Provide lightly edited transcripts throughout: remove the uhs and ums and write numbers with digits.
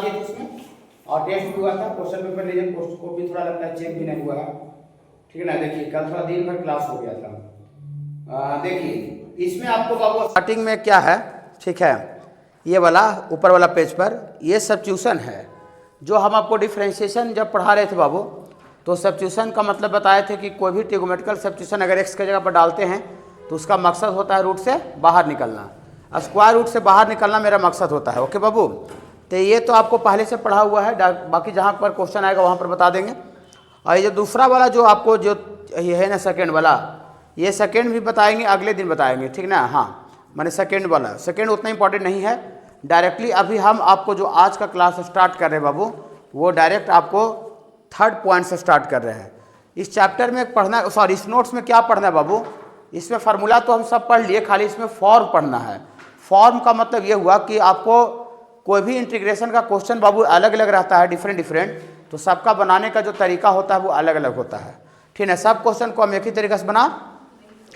किए थे उसमें, और टेस्ट भी हुआ था, क्वेश्चन पेपर लीजिए, पोस्ट को भी थोड़ा लगता है चेक भी नहीं हुआ है, ठीक है ना। देखिए कल थोड़ा दिन भर क्लास हो गया था। देखिए इसमें आपको बाबू स्टार्टिंग में क्या है, ठीक है, ये वाला ऊपर वाला पेज पर ये सब्स्टिट्यूशन है। जो हम आपको डिफरेंशिएशन जब पढ़ा रहे थे बाबू, तो सब्स्टिट्यूशन का मतलब बताए थे कि कोई भी ट्रिगोमेट्रिकल सब्स्टिट्यूशन अगर एक्स की जगह पर डालते हैं तो उसका मकसद होता है रूट से बाहर निकलना, स्क्वायर रूट से बाहर निकलना मेरा मकसद होता है। ओके बाबू, तो ये तो आपको पहले से पढ़ा हुआ है, बाकी जहाँ पर क्वेश्चन आएगा वहाँ पर बता देंगे। और ये दूसरा वाला जो आपको जो ये है ना सेकेंड वाला, ये सेकेंड भी बताएंगे, अगले दिन बताएंगे, ठीक ना। हाँ मैंने सेकेंड वाला, सेकेंड उतना इंपॉर्टेंट नहीं है। डायरेक्टली अभी हम आपको जो आज का क्लास स्टार्ट कर रहे हैं बाबू, वो डायरेक्ट आपको थर्ड पॉइंट से स्टार्ट कर रहे हैं। इस चैप्टर में पढ़ना, सॉरी इस नोट्स में क्या पढ़ना है बाबू, इसमें फार्मूला तो हम सब पढ़ लिए, खाली इसमें फॉर्म पढ़ना है। फॉर्म का मतलब ये हुआ कि आपको कोई भी इंटीग्रेशन का क्वेश्चन बाबू अलग अलग रहता है, डिफरेंट, तो सबका बनाने का जो तरीका होता है वो अलग अलग होता है, ठीक है। सब क्वेश्चन को हम एक ही तरीके से बना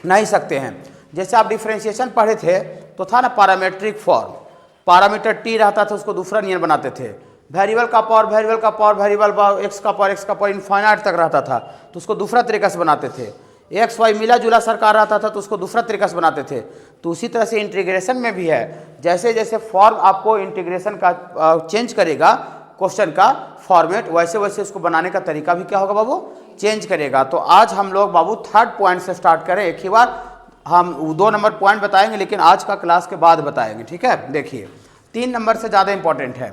नहीं सकते हैं। जैसे आप डिफरेंशिएशन पढ़े थे तो था ना पैरामीट्रिक फॉर्म, पैरामीटर टी रहता था, उसको दूसरा नियम बनाते थे। वेरिएबल का पावर वेरिएबल का पावर वेरिएबल एक्स का पावर इनफाइनाइट तक रहता था तो उसको दूसरा तरीका से बनाते थे। एक्स वाई मिला जुला सरकार रहता था तो उसको दूसरा तरीका से बनाते थे। तो उसी तरह से इंटीग्रेशन में भी है, जैसे जैसे फॉर्म आपको इंटीग्रेशन का चेंज करेगा क्वेश्चन का फॉर्मेट, वैसे वैसे उसको बनाने का तरीका भी क्या होगा बाबू, चेंज करेगा। तो आज हम लोग बाबू थर्ड पॉइंट से स्टार्ट करें। एक ही बार हम 2 नंबर पॉइंट बताएंगे, लेकिन आज का क्लास के बाद बताएंगे, ठीक है। देखिए 3 नंबर से ज़्यादा इंपॉर्टेंट है।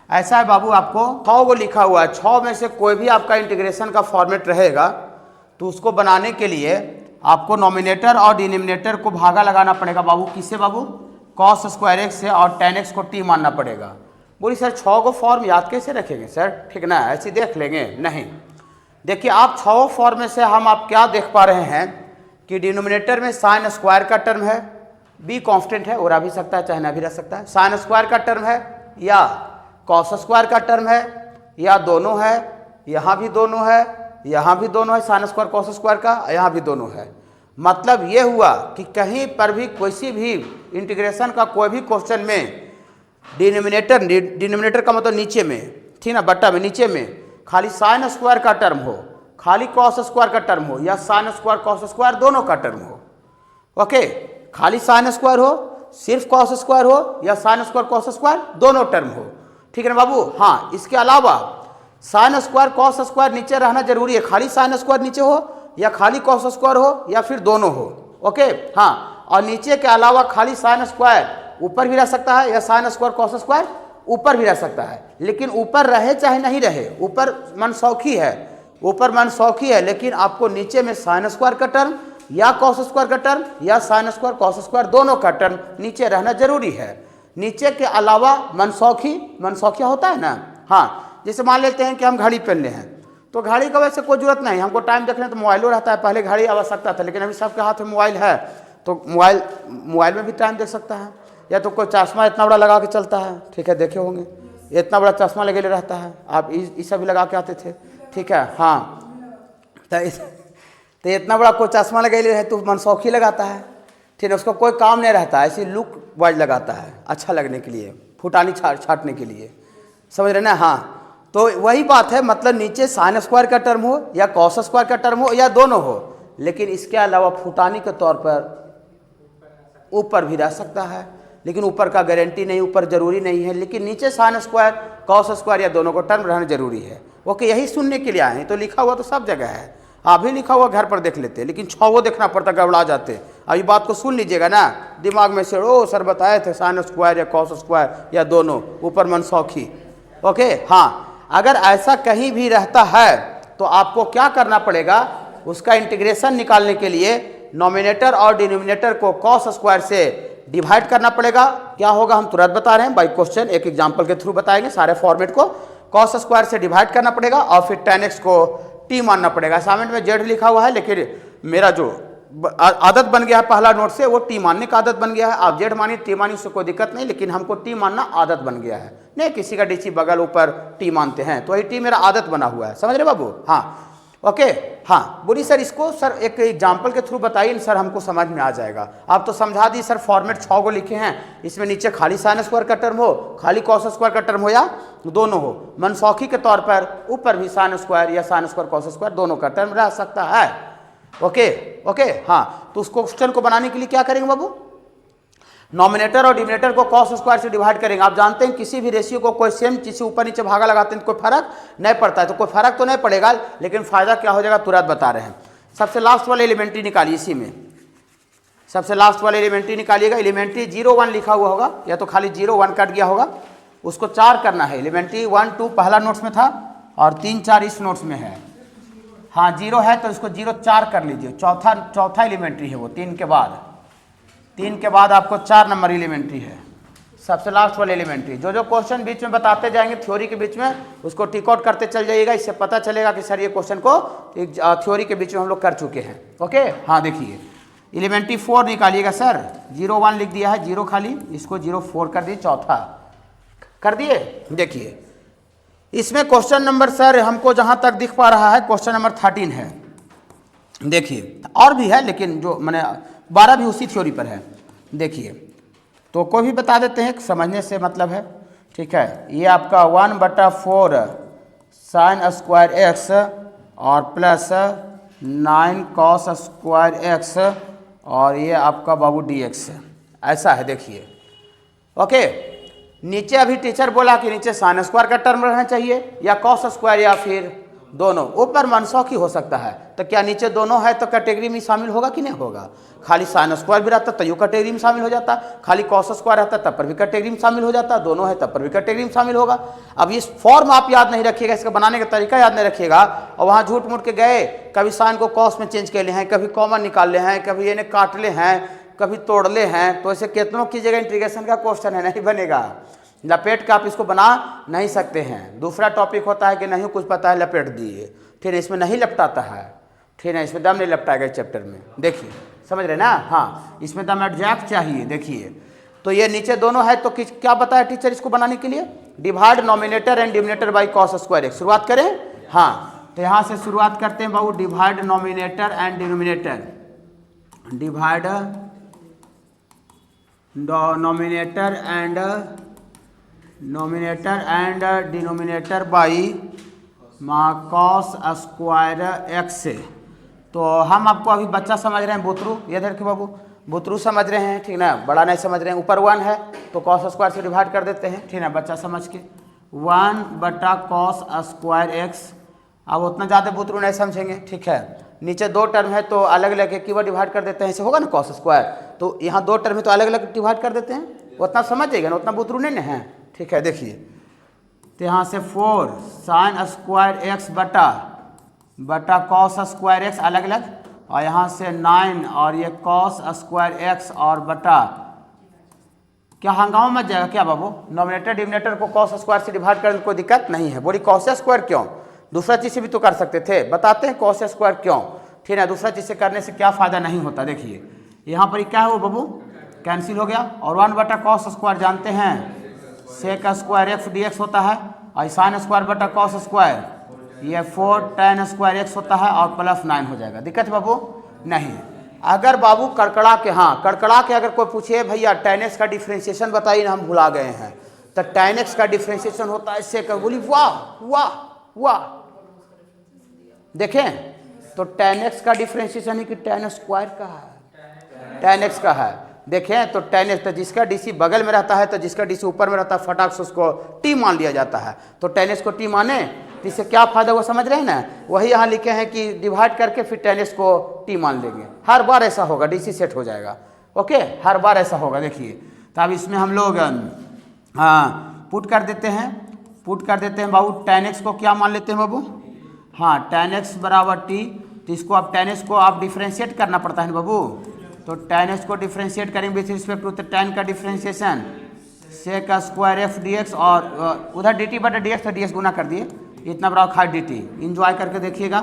ऐसा है बाबू, आपको 6 को लिखा हुआ है, 6 में से कोई भी आपका इंटीग्रेशन का फॉर्मेट रहेगा तो उसको बनाने के लिए आपको नॉमिनेटर और डिनोमिनेटर को भागा लगाना पड़ेगा बाबू। किससे बाबू, कॉस स्क्वायर एक्स से, और tan x को t मानना पड़ेगा। बोली सर 6 को फॉर्म याद कैसे रखेंगे सर, ठीक ना, ऐसे देख लेंगे नहीं। देखिए आप 6 फॉर्म में से हम आप क्या देख पा रहे हैं कि डिनोमिनेटर में साइन स्क्वायर का टर्म है, b कांस्टेंट है, और आ भी सकता है चाहे ना भी रह सकता है, साइन स्क्वायर का टर्म है या कॉस स्क्वायर का टर्म है या दोनों है, यहाँ भी दोनों है, यहाँ भी दोनों है, साइन स्क्वायर कॉस स्क्वायर का, यहाँ भी दोनों है। मतलब ये हुआ कि कहीं पर भी किसी भी इंटीग्रेशन का कोई भी क्वेश्चन में डिनोमिनेटर का मतलब नीचे में, ठीक ना, बट्टा में नीचे में खाली साइन स्क्वायर का टर्म हो, खाली कॉस स्क्वायर का टर्म हो, या साइन स्क्वायर कॉस स्क्वायर दोनों का टर्म हो। ओके, खाली साइन स्क्वायर हो, सिर्फ कॉस स्क्वायर हो, या साइन स्क्वायर कॉस स्क्वायर दोनों टर्म हो, ठीक है ना बाबू। हाँ, इसके अलावा साइन स्क्वायर कॉस स्क्वायर नीचे रहना जरूरी है, खाली साइन स्क्वायर नीचे हो या खाली कॉस स्क्वायर हो या फिर दोनों हो। ओके हाँ, और नीचे के अलावा खाली साइन स्क्वायर ऊपर भी रह सकता है या साइन स्क्वायर कॉस स्क्वायर ऊपर भी रह सकता है, लेकिन ऊपर रहे चाहे नहीं रहे, ऊपर मनसौखी है, ऊपर मनसौखी है, लेकिन आपको नीचे में साइन स्क्वायर का टर्म या कॉस स्क्वायर का टर्म या साइन स्क्वायर कॉस स्क्वायर दोनों का टर्म नीचे रहना जरूरी है। नीचे के अलावा मनसौखिया होता है ना। हाँ, जैसे मान लेते हैं कि हम घड़ी पहनने हैं तो घड़ी का वैसे कोई जरूरत नहीं, हमको टाइम देखने तो मोबाइलो रहता है, पहले घड़ी आवश्यकता था, लेकिन अभी सबके हाथ में मोबाइल है तो मोबाइल में भी टाइम देख सकता है। या तो कोई चश्मा इतना बड़ा लगा के चलता है, ठीक है, देखे होंगे, इतना बड़ा चश्मा लगे रहता है, आप इस सब भी लगा के आते थे, ठीक है। हाँ, तो इतना बड़ा कोई चश्मा लगे है तो मनसौखी लगाता है, ठीक है, उसको कोई काम नहीं रहता है, ऐसी लुक वाइज लगाता है, अच्छा लगने के लिए, फुटानी छाटने के लिए, समझ रहे ना। हाँ, तो वही बात है, मतलब नीचे साइन स्क्वायर का टर्म हो या कॉस स्क्वायर का टर्म हो या दोनों हो, लेकिन इसके अलावा फुटानी के तौर पर ऊपर भी रह सकता है, लेकिन ऊपर का गारंटी नहीं, ऊपर जरूरी नहीं है, लेकिन नीचे साइन स्क्वायर कॉस स्क्वायर या दोनों को टर्म रहना जरूरी है। ओके, यही सुनने के लिए आए हैं, तो लिखा हुआ तो सब जगह है, आप भी लिखा हुआ घर पर देख लेते, लेकिन 6 वो देखना पड़ता, गड़बड़ा जाते। अब ये बात को सुन लीजिएगा ना दिमाग में से, ओ सर बताए थे साइन स्क्वायर या कॉस स्क्वायर या दोनों, ऊपर मनसौखी। ओके हाँ, अगर ऐसा कहीं भी रहता है तो आपको क्या करना पड़ेगा, उसका इंटीग्रेशन निकालने के लिए नॉमिनेटर और डिनोमिनेटर को कॉस स्क्वायर से डिवाइड करना पड़ेगा। क्या होगा हम तुरंत बता रहे हैं, बाई क्वेश्चन एक एग्जांपल के थ्रू बताएंगे, सारे फॉर्मेट को कॉस स्क्वायर से डिवाइड करना पड़ेगा और फिर tan x को t मानना पड़ेगा। असाइनमेंट में z लिखा हुआ है, लेकिन मेरा जो आदत बन गया है पहला नोट से, वो t मानने का आदत बन गया है। आप z मानिए t मानिए, उससे कोई दिक्कत नहीं, लेकिन हमको t मानना आदत बन गया है। नहीं किसी का नीचे बगल ऊपर t मानते हैं, तो वही t मेरा आदत बना हुआ है, समझ रहे बाबू। हाँ ओके। हाँ बोलिए सर, इसको सर एक एग्जाम्पल के थ्रू बताइए सर, हमको समझ में आ जाएगा। आप तो समझा दी सर, फॉर्मेट 6 को लिखे हैं, इसमें नीचे खाली साइन स्क्वायर का टर्म हो, खाली कॉस स्क्वायर का टर्म हो, या दोनों हो। मनसौखी के तौर पर ऊपर भी साइन स्क्वायर या साइन स्क्वायर कॉस स्क्वायर दोनों का टर्म रह सकता है। Okay okay. हाँ तो उस क्वेश्चन को बनाने के लिए क्या करेंगे बाबू, नॉमिनेटर और डिनोमिनेटर को कॉस स्क्वायर से डिवाइड करेंगे। आप जानते हैं किसी भी रेशियो को कोई सेम चीज से ऊपर नीचे भागा लगाते हैं तो कोई फर्क नहीं पड़ता है, तो कोई फर्क तो नहीं पड़ेगा, लेकिन फायदा क्या हो जाएगा तुरंत बता रहे हैं। सबसे लास्ट वाले एलिमेंट्री निकालिए, इसी में सबसे लास्ट वाले एलिमेंट्री निकालिएगा। एलिमेंट्री 0 1 लिखा हुआ होगा, या तो खाली 0 1 कट गया होगा, उसको 4 करना है। एलिमेंट्री 1 2 पहला नोट्स में था और 3 4 इस नोट्स में है। हाँ 0 है तो इसको 0 4 कर लीजिए, चौथा एलिमेंट्री है वो, 3 के बाद आपको 4 नंबर एलिमेंट्री है, सबसे लास्ट वाले एलिमेंट्री। जो क्वेश्चन बीच में बताते जाएंगे थ्योरी के बीच में, उसको टिक आउट करते चल जाइएगा, इससे पता चलेगा कि सर ये क्वेश्चन को थ्योरी के बीच में हम लोग कर चुके हैं। ओके। हाँ देखिए एलिमेंट्री 4 निकालिएगा सर, 0 1 लिख दिया है, 0 खाली, इसको 0 4 कर दिए, चौथा कर दिए। देखिए इसमें क्वेश्चन नंबर सर हमको जहाँ तक दिख पा रहा है क्वेश्चन नंबर 13 है। देखिए और भी है, लेकिन जो मैंने 12 भी उसी थ्योरी पर है। देखिए तो कोई भी बता देते हैं, समझने से मतलब है, ठीक है। ये आपका 1/4 साइन स्क्वायर एक्स और प्लस 9 कॉस स्क्वायर एक्स, और ये आपका बाबू dx ऐसा है। देखिए ओके, नीचे अभी टीचर बोला कि नीचे साइन स्क्वायर का टर्म रहना चाहिए या कॉस स्क्वायर या फिर दोनों, ऊपर मनसौखी हो सकता है, तो क्या नीचे दोनों है तो कैटेगरी में शामिल होगा कि नहीं होगा। खाली साइन स्क्वायर भी रहता तो यू कैटेगरी में शामिल हो जाता, खाली कॉस स्क्वायर रहता तब पर भी कैटेगरी में शामिल हो जाता, दोनों है तब पर भी कैटेगरी में शामिल होगा। अब इस फॉर्म आप याद नहीं रखिएगा, इसका बनाने का तरीका याद नहीं रखिएगा, और वहाँ झूठ मूठ के गए, कभी साइन को कॉस में चेंज कर ले हैं, कभी कॉमन निकाल ले हैं, कभी इन्हें काट ले हैं, कभी तोड़ ले हैं, तो ऐसे कितनों कीजिएगा, इंटीग्रेशन का क्वेश्चन है, नहीं बनेगा। लपेट के आप इसको बना नहीं सकते हैं। दूसरा टॉपिक होता है कि नहीं कुछ पता है लपेट दिए, ठीक है, इसमें नहीं लपटाता है, ठीक है, इसमें दम नहीं लपटाएगा इस चैप्टर में। देखिए समझ रहे ना, हाँ इसमें दम एग्जैक्ट चाहिए। देखिए तो ये नीचे दोनों है तो क्या बताया टीचर इसको बनाने के लिए, divide nominator and denominator by cos square x. शुरुआत करें, हाँ तो यहाँ से शुरुआत करते हैं बाबू, divide nominator and denominator, divide nominator and denominator by cos square x से। तो हम आपको अभी बच्चा समझ रहे हैं, बुतरू, ये देखिए बाबू बुतरू समझ रहे हैं, ठीक ना, बड़ा नहीं समझ रहे हैं। ऊपर 1 है तो कॉस स्क्वायर से डिवाइड कर देते हैं, ठीक ना, बच्चा समझ के 1/cos स्क्वायर एक्स। अब उतना ज़्यादा बुतरू नहीं समझेंगे, ठीक है। नीचे 2 टर्म है तो अलग अलग एक ही बार डिवाइड कर देते हैं, ऐसे होगा ना कॉस स्क्वायर, तो यहाँ 2 टर्म है तो अलग अलग डिवाइड कर देते हैं, उतना समझ जाएगा ना, उतना बुतरू नहीं ना है, ठीक है। देखिए तो यहाँ से 4 साइन स्क्वायर एक्स बटा कॉस स्क्वायर एक्स अलग अलग, और यहाँ से 9 और ये कॉस स्क्वायर एक्स और बटा, क्या हंगामा मच जाएगा क्या बाबू, नॉमिनेटर डिनोमिनेटर को कॉस स्क्वायर से डिवाइड करने में कोई दिक्कत नहीं है। बोली कॉस स्क्वायर क्यों, दूसरा चीज़ से भी तो कर सकते थे, बताते हैं कॉस स्क्वायर क्यों, ठीक है, दूसरा चीज़ से करने से क्या फ़ायदा नहीं होता। देखिए यहाँ पर क्या है वो बाबू, कैंसिल हो गया, और 1/cos स्क्वायर जानते हैं सेक स्क्वायर एक्स dx होता है, और साइन स्क्वायर बटा कॉस स्क्वायर ये 4 tan स्क्वायर एक्स होता है, और प्लस 9 हो जाएगा। दिक्कत बाबू नहीं। अगर बाबू कड़कड़ा के, हाँ कड़कड़ा के अगर कोई पूछे भैया tan x का डिफ्रेंशिएशन बताइए ना, हम भुला गए हैं, तो tan x का डिफ्रेंशिएशन होता है इससे, बोली वाह वाह वाह, देखें तो tan x का डिफ्रेंशिएशन ही कि tan स्क्वायर का है, tan x का है। देखें तो tan x, तो जिसका डीसी बगल में रहता है तो जिसका डीसी ऊपर में रहता है फटाक से उसको टी मान लिया जाता है, तो tan x को टी माने तो इससे क्या फायदा वो समझ रहे हैं ना, वही यहाँ लिखे हैं कि डिवाइड करके फिर tan x को टी मान लेंगे, हर बार ऐसा होगा, डीसी सेट हो जाएगा। ओके, हर बार ऐसा होगा। देखिए तो अब इसमें हम लोग हाँ पुट कर देते हैं बाबू, tan x को क्या मान लेते हैं बाबू, हाँ tan x बराबर टी, तो इसको अब tan x को आप डिफ्रेंशिएट करना पड़ता है ना बाबू, तो tan x को डिफ्रेंशिएट करेंगे विथ रिस्पेक्ट टू tan का differentiation sec square x dx, और उधर dt बटा dx तो dx गुना कर दिए, इतना बड़ा खाई dt, इंजॉय करके देखिएगा।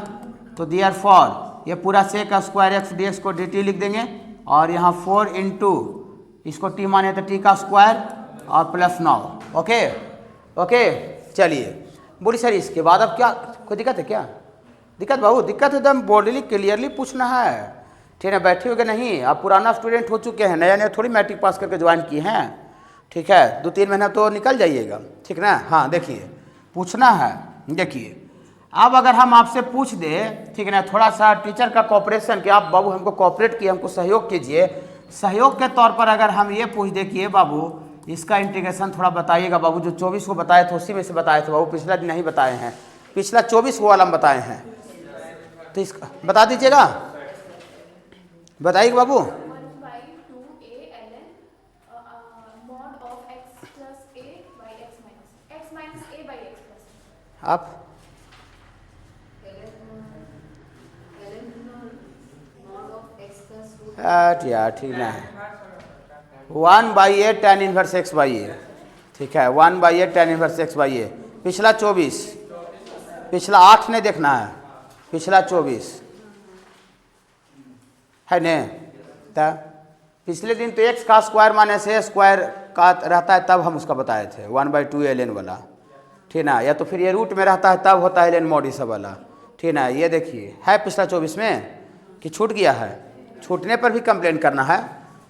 तो देयर फॉर ये पूरा सेक स्क्वायर एक्स dx को dt लिख देंगे, और यहाँ 4 इंटू इसको t माने तो t का स्क्वायर और प्लस 9। ओके ओके, चलिए बोली सर इसके बाद अब क्या कोई दिक्कत है क्या, दिक्कत बाबू, दिक्कत एकदम बोल्डली क्लियरली पूछना है, ठीक है। बैठे हुए नहीं, आप पुराना स्टूडेंट हो चुके हैं, नया नया थोड़ी मैट्रिक पास करके ज्वाइन किए हैं, ठीक है। 2-3 महीना तो निकल जाइएगा, ठीक ना। हाँ देखिए पूछना है, देखिए अब अगर हम आपसे पूछ दे, ठीक है ना, थोड़ा सा टीचर का कोऑपरेशन कि आप बाबू हमको कोऑपरेट किए, हमको सहयोग कीजिए, सहयोग के तौर पर अगर हम ये पूछ दे कि ये बाबू इसका इंटीग्रेशन थोड़ा बताइएगा बाबू, जो 24 को बताए थे उसी में से बताए थे बाबू, पिछला दिन नहीं बताए हैं, पिछला 24 को वाला हम बताए हैं, तो इसका बता दीजिएगा, बताइएगा बाबू। आप यार ठीक ना है, 1/a tan इनवर्स x/a, ठीक है, 1/a tan इनवर्स x/a। पिछला 24, पिछला 8 नहीं देखना है, पिछला 24 है न। पिछले दिन तो x का स्क्वायर माइनस a स्क्वायर का रहता है, तब हम उसका बताए थे 1/2 ln वाला, ठीक ना। या तो फिर ये रूट में रहता है तब होता है ln mod सब वाला, ठीक ना। ये देखिए है पिछला 24 में कि छूट गया है, छूटने पर भी कंप्लेन करना है,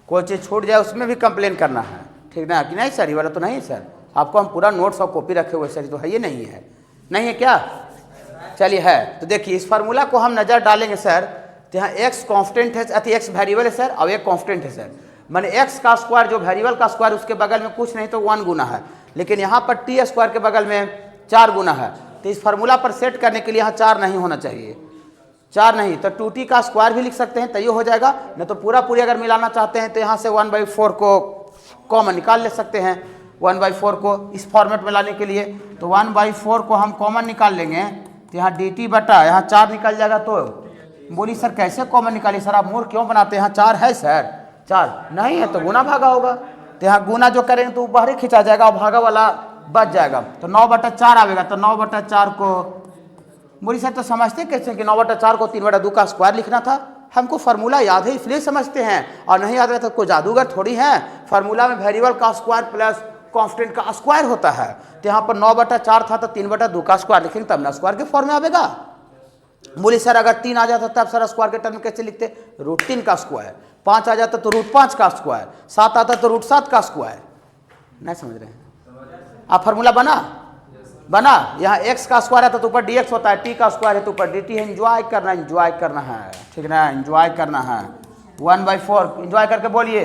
कोई चीज़ छूट जाए उसमें भी कंप्लेन करना है, ठीक ना। कि नहीं सर ये वाला तो नहीं सर, आपको हम पूरा नोट्स और कॉपी रखे हुए सर, तो है ये नहीं है, नहीं है क्या। चलिए है, तो देखिए इस फार्मूला को हम नज़र डालेंगे सर, तो यहाँ x कांस्टेंट है, अति x वेरिएबल है सर, और एक कांस्टेंट है सर, माने x का स्क्वायर जो वेरिएबल का स्क्वायर उसके बगल में कुछ नहीं तो 1 गुना है, लेकिन यहाँ पर t स्क्वायर के बगल में 4 गुना है, तो इस फार्मूला पर सेट करने के लिए यहाँ 4 नहीं होना चाहिए, 4 नहीं तो 2t का स्क्वायर भी लिख सकते हैं, तो ये हो जाएगा। नहीं तो पूरा पूरी अगर मिलाना चाहते हैं तो यहाँ से 1/4 को कॉमन निकाल ले सकते हैं, 1/4 को इस फॉर्मेट में लाने के लिए, तो 1/4 को हम कॉमन निकाल लेंगे, तो यहाँ dt बटा यहाँ 4 निकल जाएगा। तो बोली सर कैसे कॉमन निकालिए सर, आप मूर्ख क्यों बनाते हैं, यहाँ 4 है सर, 4 नहीं है तो गुना भागा होगा, तो यहाँ गुना जो करेंगे तो बाहर ही खिंचा जाएगा और भागा वाला बच जाएगा, तो 9/4 आएगा, तो 9/4 को बोली सर तो समझते कैसे कि 9/4 को 3/2 का स्क्वायर लिखना था, हमको फार्मूला याद है इसलिए समझते हैं, और नहीं याद रहता तो कोई जादूगर थोड़ी है, फार्मूला में वेरिएबल का स्क्वायर प्लस कांस्टेंट का स्क्वायर होता है, तो यहाँ पर 9/4 था तो 3/2 का स्क्वायर लिखेंगे तब ना स्क्वायर के फॉर्म में आएगा। बोली सर अगर 3 आ जाता तब सर स्क्वायर के टर्म में कैसे लिखते, √3 का स्क्वायर, 5 आ जाता तो √5 का स्क्वायर, 7 आता तो √7 का स्क्वायर, नहीं समझ रहे हैं आप। फार्मूला बना यहाँ x का स्क्वायर है तो ऊपर dx होता है, t का स्क्वायर है तो ऊपर dt है। एंजॉय करना है, ठीक ना, एंजॉय करना है। 1/4 एंजॉय करके बोलिए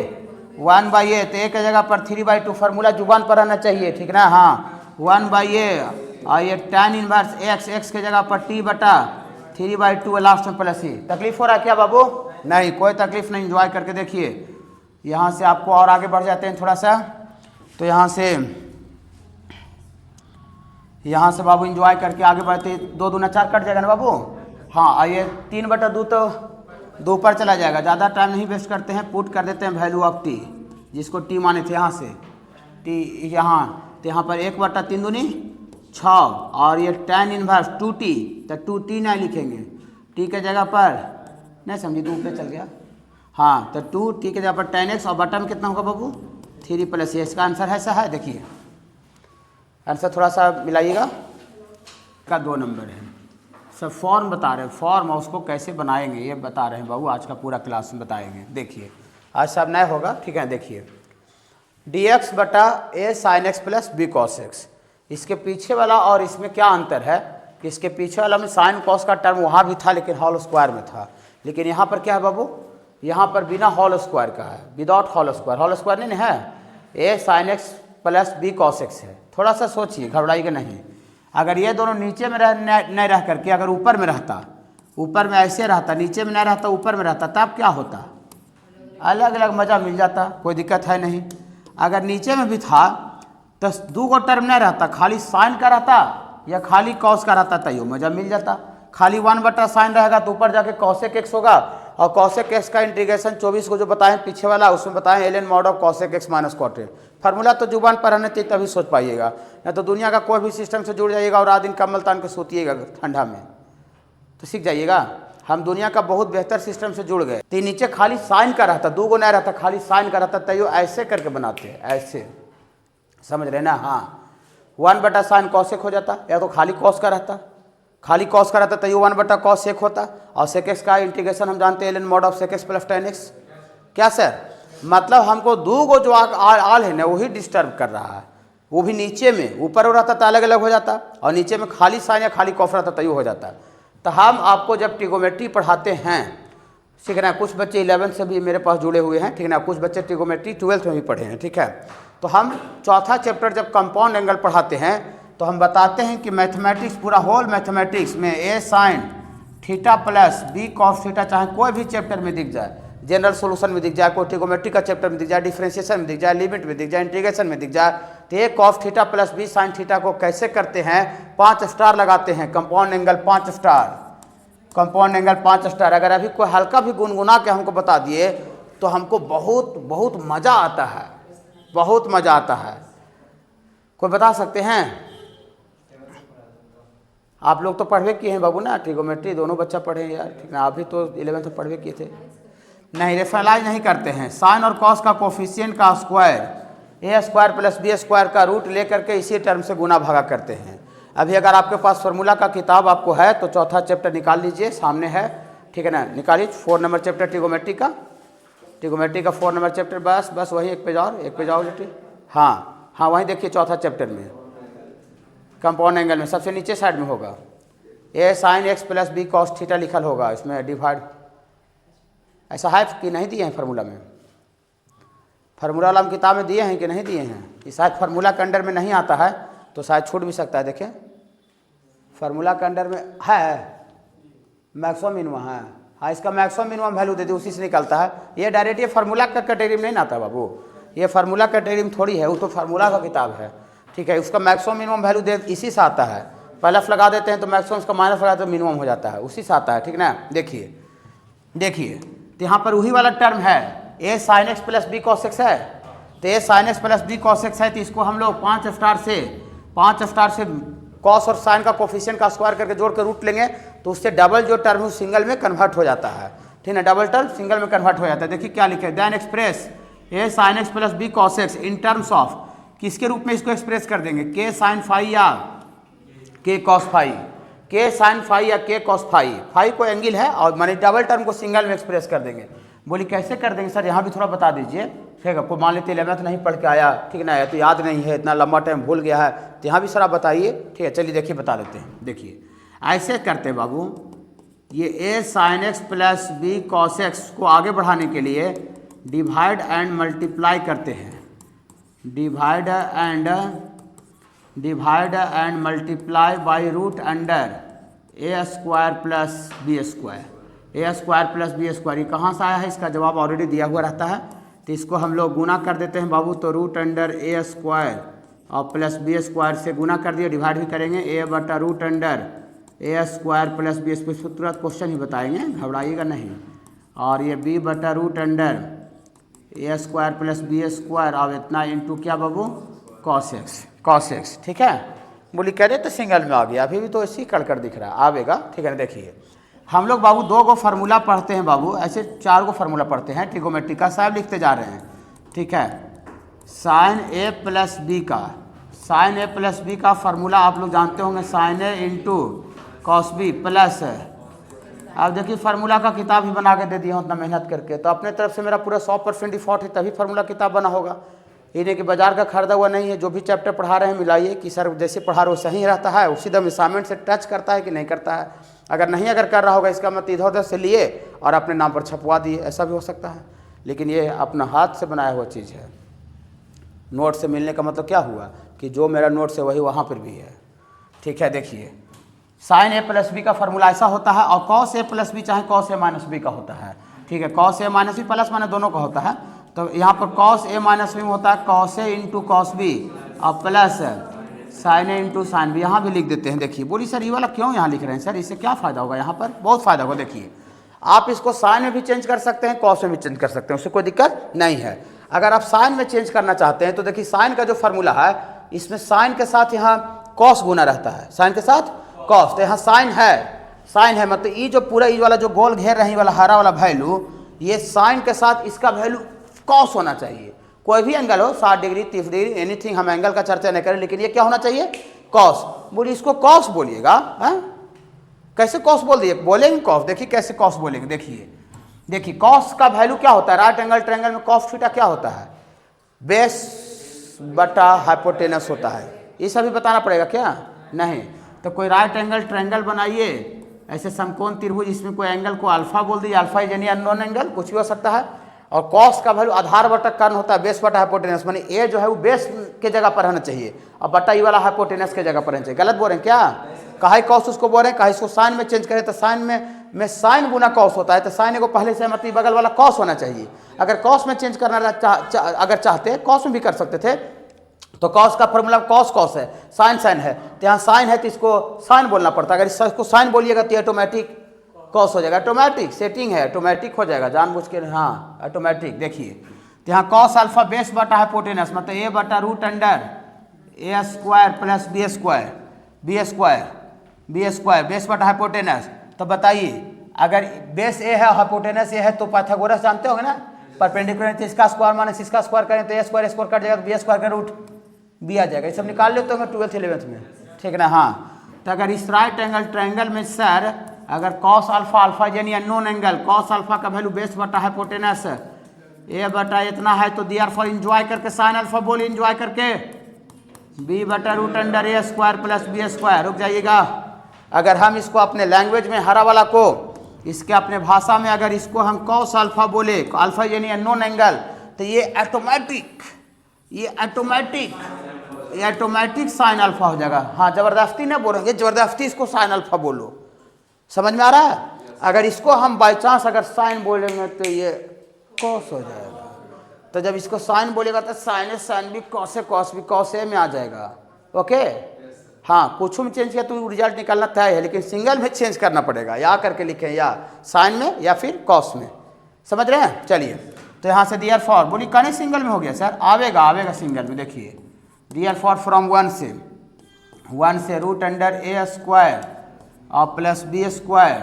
1/a, तो एक जगह पर 3/2 फार्मूला जुबान पर रहना चाहिए, ठीक ना। हाँ 1/a और ये tan इनवर्स x के जगह पर t बटा 3/2 लास्ट में प्लस ही। तकलीफ हो रहा है क्या बाबू, नहीं कोई तकलीफ नहीं, एंजॉय करके देखिए। यहाँ से आपको और आगे बढ़ जाते हैं थोड़ा सा, तो यहाँ से बाबू एंजॉय करके आगे बढ़ते, 2 दूना 4 कट जाएगा ना बाबू। हाँ आइए 3/2 तो 2 पर चला जाएगा, ज़्यादा टाइम नहीं वेस्ट करते हैं, पुट कर देते हैं वैल्यू ऑफ t, जिसको t माने थे यहाँ से t यहाँ, तो यहाँ पर 1/3 दूनी 6 और ये tan इनवर्स 2t, तो 2t नहीं लिखेंगे, t के जगह पर नहीं समझी 2 पे चल गया, हाँ तो 2t के जगह पर tan x और बटा में कितना होगा बाबू 3 + a। इसका आंसर ऐसा है, देखिए आंसर थोड़ा सा मिलाइएगा, का 2 नंबर है सब। फॉर्म बता रहे हैं, फॉर्म और उसको कैसे बनाएंगे ये बता रहे हैं बाबू, आज का पूरा क्लास में बताएंगे। देखिए आज सब नया होगा, ठीक है। देखिए dx बटा a sin x plus b cos x, इसके पीछे वाला और इसमें क्या अंतर है कि इसके पीछे वाला में साइन कॉस का टर्म वहाँ भी था लेकिन होल स्क्वायर में था, लेकिन यहाँ पर क्या है बाबू, यहाँ पर बिना होल स्क्वायर का है, विदाउट होल स्क्वायर नहीं है, a sin x plus b cos x है। थोड़ा सा सोचिए, घबराइएगा नहीं। अगर ये दोनों नीचे में नहीं रह करके अगर ऊपर में रहता, ऊपर में ऐसे रहता, नीचे में नहीं रहता ऊपर में रहता, तब क्या होता, अलग अलग मज़ा मिल जाता, कोई दिक्कत है नहीं। अगर नीचे में भी था तो 2 गो टर्म नहीं रहता, खाली साइन का रहता या खाली कॉस का रहता, तैयो मज़ा मिल जाता। खाली 1/sin रहेगा तो ऊपर जाके cosec x होगा, और cosec x का इंटीग्रेशन 24 को जो बताएं पीछे वाला उसमें बताएं ln mod of cosec x minus cot a। Formula तो जुबान पर रहने चाहिए तभी सोच पाइएगा, नहीं तो दुनिया का कोई भी सिस्टम से जुड़ जाइएगा और रात दिन कम्बल तान के सोतिएगा ठंडा में, तो सीख जाइएगा। हम दुनिया का बहुत बेहतर सिस्टम से जुड़ गए। तो नीचे खाली साइन का रहता, 2 गो नहीं रहता, खाली साइन का रहता, तैयो ऐसे करके बनाते हैं, ऐसे समझ रहे ना। हाँ 1/sin cosec हो जाता, या तो खाली कॉस का रहता, खाली कॉस का रहता तो u 1/cos sec होता, और sec x का इंटीग्रेशन हम जानते हैं ln mod of sec x plus tan x। क्या सर, मतलब हमको दो गो जो आल है ना वही डिस्टर्ब कर रहा है, वो भी नीचे में, ऊपर हो रहता तो अलग अलग हो जाता, और नीचे में खाली साइन या खाली कॉस रहता तो यू हो जाता। तो हम आपको जब ट्रिगोमेट्री पढ़ाते हैं, ठीक है ना, कुछ बच्चे 11th से भी मेरे पास जुड़े हुए हैं, ठीक है ना, कुछ बच्चे ट्रिगोमेट्री 12th में भी पढ़े हैं, ठीक है। तो हम चौथा चैप्टर जब कंपाउंड एंगल पढ़ाते हैं तो हम बताते हैं कि मैथमेटिक्स, पूरा होल मैथमेटिक्स में a sin theta plus b cos theta, चाहे कोई भी चैप्टर में दिख जाए, जनरल सॉल्यूशन में दिख जाए, कोई ट्रिगोमेट्री का चैप्टर में दिख जाए, डिफरेंशिएशन में दिख जाए, लिमिट में दिख जाए, इंटीग्रेशन में दिख जाए, तो a cos theta plus b sin theta को कैसे करते हैं, 5 स्टार लगाते हैं, compound angle 5 star, compound angle 5 star. अगर अभी कोई हल्का भी गुनगुना के हमको बता दिए तो हमको बहुत बहुत मज़ा आता है, बहुत मज़ा आता है। कोई बता सकते हैं? आप लोग तो पढ़वे किए हैं बाबू ना, ट्रिगोमेट्री दोनों बच्चा पढ़े हैं यार, ठीक है, आप भी तो 11th में पढ़वे किए थे। नहीं, रेशनलाइज नहीं करते हैं, साइन और कॉस का कोफिशिएंट का square a square plus b square का रूट लेकर के इसी टर्म से गुना भागा करते हैं। अभी अगर आपके पास फार्मूला का किताब आपको है तो चौथा चैप्टर निकाल लीजिए, सामने है, ठीक है ना, निकालिए 4 नंबर चैप्टर ट्रिगोमेट्री का 4 नंबर चैप्टर, बस वही एक पेज और बेटी, हाँ हाँ वहीं देखिए चौथा चैप्टर में कंपाउंड एंगल में सबसे नीचे साइड में होगा a sin x plus b cos theta लिखल होगा, इसमें डिवाइड, ऐसा है कि नहीं दिए हैं फार्मूला में? फार्मूला वाला हम किताब में दिए हैं कि नहीं दिए हैं? ये शायद फार्मूला के अंडर में नहीं आता है तो शायद छूट भी सकता है। देखें फार्मूला के अंडर में है, मैक्सिमम मिनिमम है, हाँ इसका मैक्सिमम मिनिमम वैल्यू दे दी, उसी से निकलता है। ये डायरेक्ट ये फार्मूला का कैटेगरी में नहीं आता बाबू, ये फार्मूला कैटेगरी में थोड़ी है, वो तो फार्मूला का किताब है, ठीक है। उसका मैक्सिमम मिनिमम वैल्यू दे इसी से आता है, प्लस लगा देते हैं तो मैक्सिमम, उसका माइनस लगा तो मिनिमम हो जाता है, उसी से आता है, ठीक ना। देखिए तो यहाँ पर वही वाला टर्म है, a sin x plus b cos x है, तो a sin x plus b cos x है, तो इसको हम लोग 5 स्टार से कॉस और साइन का कोफिशिएंट का स्क्वायर करके जोड़ के रूट लेंगे तो उससे डबल जो टर्म है सिंगल में कन्वर्ट हो जाता है, ठीक है, डबल टर्म सिंगल में कन्वर्ट हो जाता है। देखिए क्या लिखे, then express a sin x plus b cos x in terms of, किसके रूप में इसको एक्सप्रेस कर देंगे, k sin फाई या k cos phi, k sin phi या k cos फाई, फाई को एंगल है और माने डबल टर्म को सिंगल में एक्सप्रेस कर देंगे। बोली कैसे कर देंगे सर, यहाँ भी थोड़ा बता दीजिए, ठीक है। आपको मान लेते 11th नहीं पढ़ के आया, ठीक ना, तो याद नहीं है, इतना लंबा टाइम भूल गया है, तो यहाँ भी सर आप बताइए, ठीक है। चलिए देखिए बता देते हैं, देखिए ऐसे करते हैं बाबू, ये a sin x plus b cos x को आगे बढ़ाने के लिए डिवाइड एंड मल्टीप्लाई करते हैं, divide and multiply by root under a square plus b square, a square plus b square, ये कहाँ से आया है, इसका जवाब ऑलरेडी दिया हुआ रहता है, तो इसको हम लोग गुना कर देते हैं बाबू, तो रूट अंडर a स्क्वायर और प्लस b स्क्वायर से गुना कर दिए, डिवाइड भी करेंगे, a बटा root under a square plus b square, तुरंत क्वेश्चन ही बताएंगे, घबराइएगा नहीं, और ये b बटा root under a square plus b square, और इतना इंटू क्या बाबू, cos x, ठीक है। बोली कह रहे तो सिंगल में आ गया, अभी भी तो इसी कड़कड़ दिख रहा है, आवेगा, ठीक है ना। देखिए हम लोग बाबू 2 गो फार्मूला पढ़ते हैं बाबू, ऐसे 4 गो फार्मूला पढ़ते हैं ट्रिगोमेट्री का, साहब लिखते जा रहे हैं, ठीक है। साइन a प्लस बी का फार्मूला आप लोग जानते होंगे, sine a into cos B plus, अब देखिए फार्मूला का किताब ही बना के दे दिया हूँ उतना मेहनत करके, तो अपने तरफ से मेरा पूरा 100% डिफॉल्ट है, तभी फार्मूला किताब बना होगा, इन्हें कि बाजार का खरीदा हुआ नहीं है। जो भी चैप्टर पढ़ा रहे हैं मिलाइए कि सर जैसे पढ़ा रहे हो सही रहता है, उसी दम असाइनमेंट से टच करता है कि नहीं करता है, अगर नहीं अगर कर रहा होगा इसका मतलब इधर उधर से लिए और अपने नाम पर छपवा दिए, ऐसा भी हो सकता है, लेकिन ये अपना हाथ से बनाया हुआ चीज़ है। नोट से मिलने का मतलब क्या हुआ कि जो मेरा नोट से वही वहाँ पर भी है, ठीक है। देखिए साइन a प्लस बी का फार्मूला ऐसा होता है, और कॉस a प्लस बी चाहे कॉस a माइनस बी का होता है, ठीक है। Cos a minus B plus minus दोनों का होता है, तो यहाँ पर कॉस a माइनस बी में होता है cos a into cos B और plus sine a into sine B, यहाँ भी लिख देते हैं। देखिए बोली सर ये वाला क्यों यहाँ लिख रहे हैं सर, इससे क्या फ़ायदा होगा, यहाँ पर बहुत फ़ायदा होगा। देखिए आप इसको साइन में भी चेंज कर सकते हैं, कॉस में भी चेंज कर सकते हैं, उससे कोई दिक्कत नहीं है। अगर आप साइन में चेंज करना चाहते हैं तो देखिए साइन का जो फार्मूला है, इसमें साइन के साथ यहाँ कॉस गुना रहता है, साइन के साथ कॉस, तो यहाँ साइन है मतलब ये जो पूरा ये वाला जो गोल घेर रही वाला हरा वाला वैल्यू, ये साइन के साथ इसका वैल्यू कॉस होना चाहिए। कोई भी एंगल हो, 60 डिग्री 30 डिग्री एनीथिंग, हम एंगल का चर्चा नहीं करें, लेकिन ये क्या होना चाहिए, कॉस। बोलिए इसको कॉस बोलिएगा, कैसे कॉस बोल दिए, बोलेंगे कॉस, देखिए कैसे कॉस बोलेंगे। देखिए कॉस का वैल्यू क्या होता है, राइट एंगल ट्रायंगल में कॉस थीटा क्या होता है, बेस बटा हाइपोटेनस होता है। ये सभी बताना पड़ेगा क्या, नहीं। तो कोई राइट एंगल ट्रायंगल बनाइए, ऐसे समकोण त्रिभुज, इसमें कोई एंगल को अल्फा बोल दीजिए, alpha is any unknown angle, कुछ भी हो सकता है। और कॉस का वैल्यू आधार बटा कर्ण होता है, बेस बटा हाइपोटेनस, मानी ए जो है वो बेस के जगह पर रहना चाहिए और बटा ई वाला हाइपोटेनस के जगह पर रहना चाहिए। गलत बोल रहे हैं क्या, कहा कॉस उसको बोल रहे हैं, कहा इसको साइन में चेंज करें तो साइन में साइन गुना कॉस होता है, तो साइन को पहले से मतलब बगल वाला कॉस होना चाहिए। अगर कॉस में चेंज करना अगर चाहते कॉस में भी कर सकते थे, तो कॉस का फॉर्मूला कॉस है, साइन साइन है, तो यहाँ साइन है तो इसको साइन बोलना पड़ता है। अगर इसको साइन बोलिएगा तो ऑटोमेटिक कॉस हो जाएगा, ऑटोमेटिक सेटिंग है, ऑटोमेटिक हो जाएगा जानबूझ के, हाँ ऑटोमेटिक। देखिए तो यहाँ कॉस अल्फा बेस बटा हाइपोटेनस मतलब ए बटा root under A square plus B square base बटा हाइपोटेनस। तो बताइए अगर बेस ए है हाइपोटेनस ए है तो पाइथागोरस जानते होंगे ना, परपेंडिकुलर, तो इसका स्क्वायर माइनस इसका स्क्वायर करें तो ए स्क्वायर कट जाएगा, तो बी स्क्वायर का रूट बी आ जाएगा। ये सब निकाल लेते होंगे 12th 11th में, ठीक है ना। हाँ तो अगर इस राइट एंगल ट्रायंगल में सर अगर कॉस अल्फा यानी अननोन एंगल, कॉस अल्फा का वैल्यू बेस बटा हाइपोटेनस ए बटा इतना है, तो दियर फॉर इंजॉय करके साइन अल्फा बोल, इंजॉय करके बी बटा root under A square plus B square. रुक जाइएगा, अगर हम इसको अपने लैंग्वेज में हरा वाला को इसके अपने भाषा में अगर इसको हम कॉस अल्फा बोले, अल्फा यानी अननोन एंगल, तो ये ऑटोमेटिक साइन अल्फा हो जाएगा। हाँ जबरदस्ती ना बोलेंगे, जबरदस्ती इसको साइन अल्फा बोलो, समझ में आ रहा है। अगर इसको हम बाई चांस अगर साइन बोलेंगे तो ये कॉस हो जाएगा, तो जब इसको साइन बोलेगा तो साइन भी कॉस भी कॉस ए में आ जाएगा, ओके। हाँ कुछ में चेंज किया तो रिजल्ट निकालना तय है, लेकिन सिंगल में चेंज करना पड़ेगा, या करके लिखें या साइन में या फिर कॉस में, समझ रहे हैं। चलिए तो यहाँ से दियर फॉर बोली कहीं सिंगल में हो गया सर, आवेगा सिंगल में। देखिए दियर फॉर फ्रॉम 1 से रूट अंडर ए स्क्वायर और प्लस बी स्क्वायर,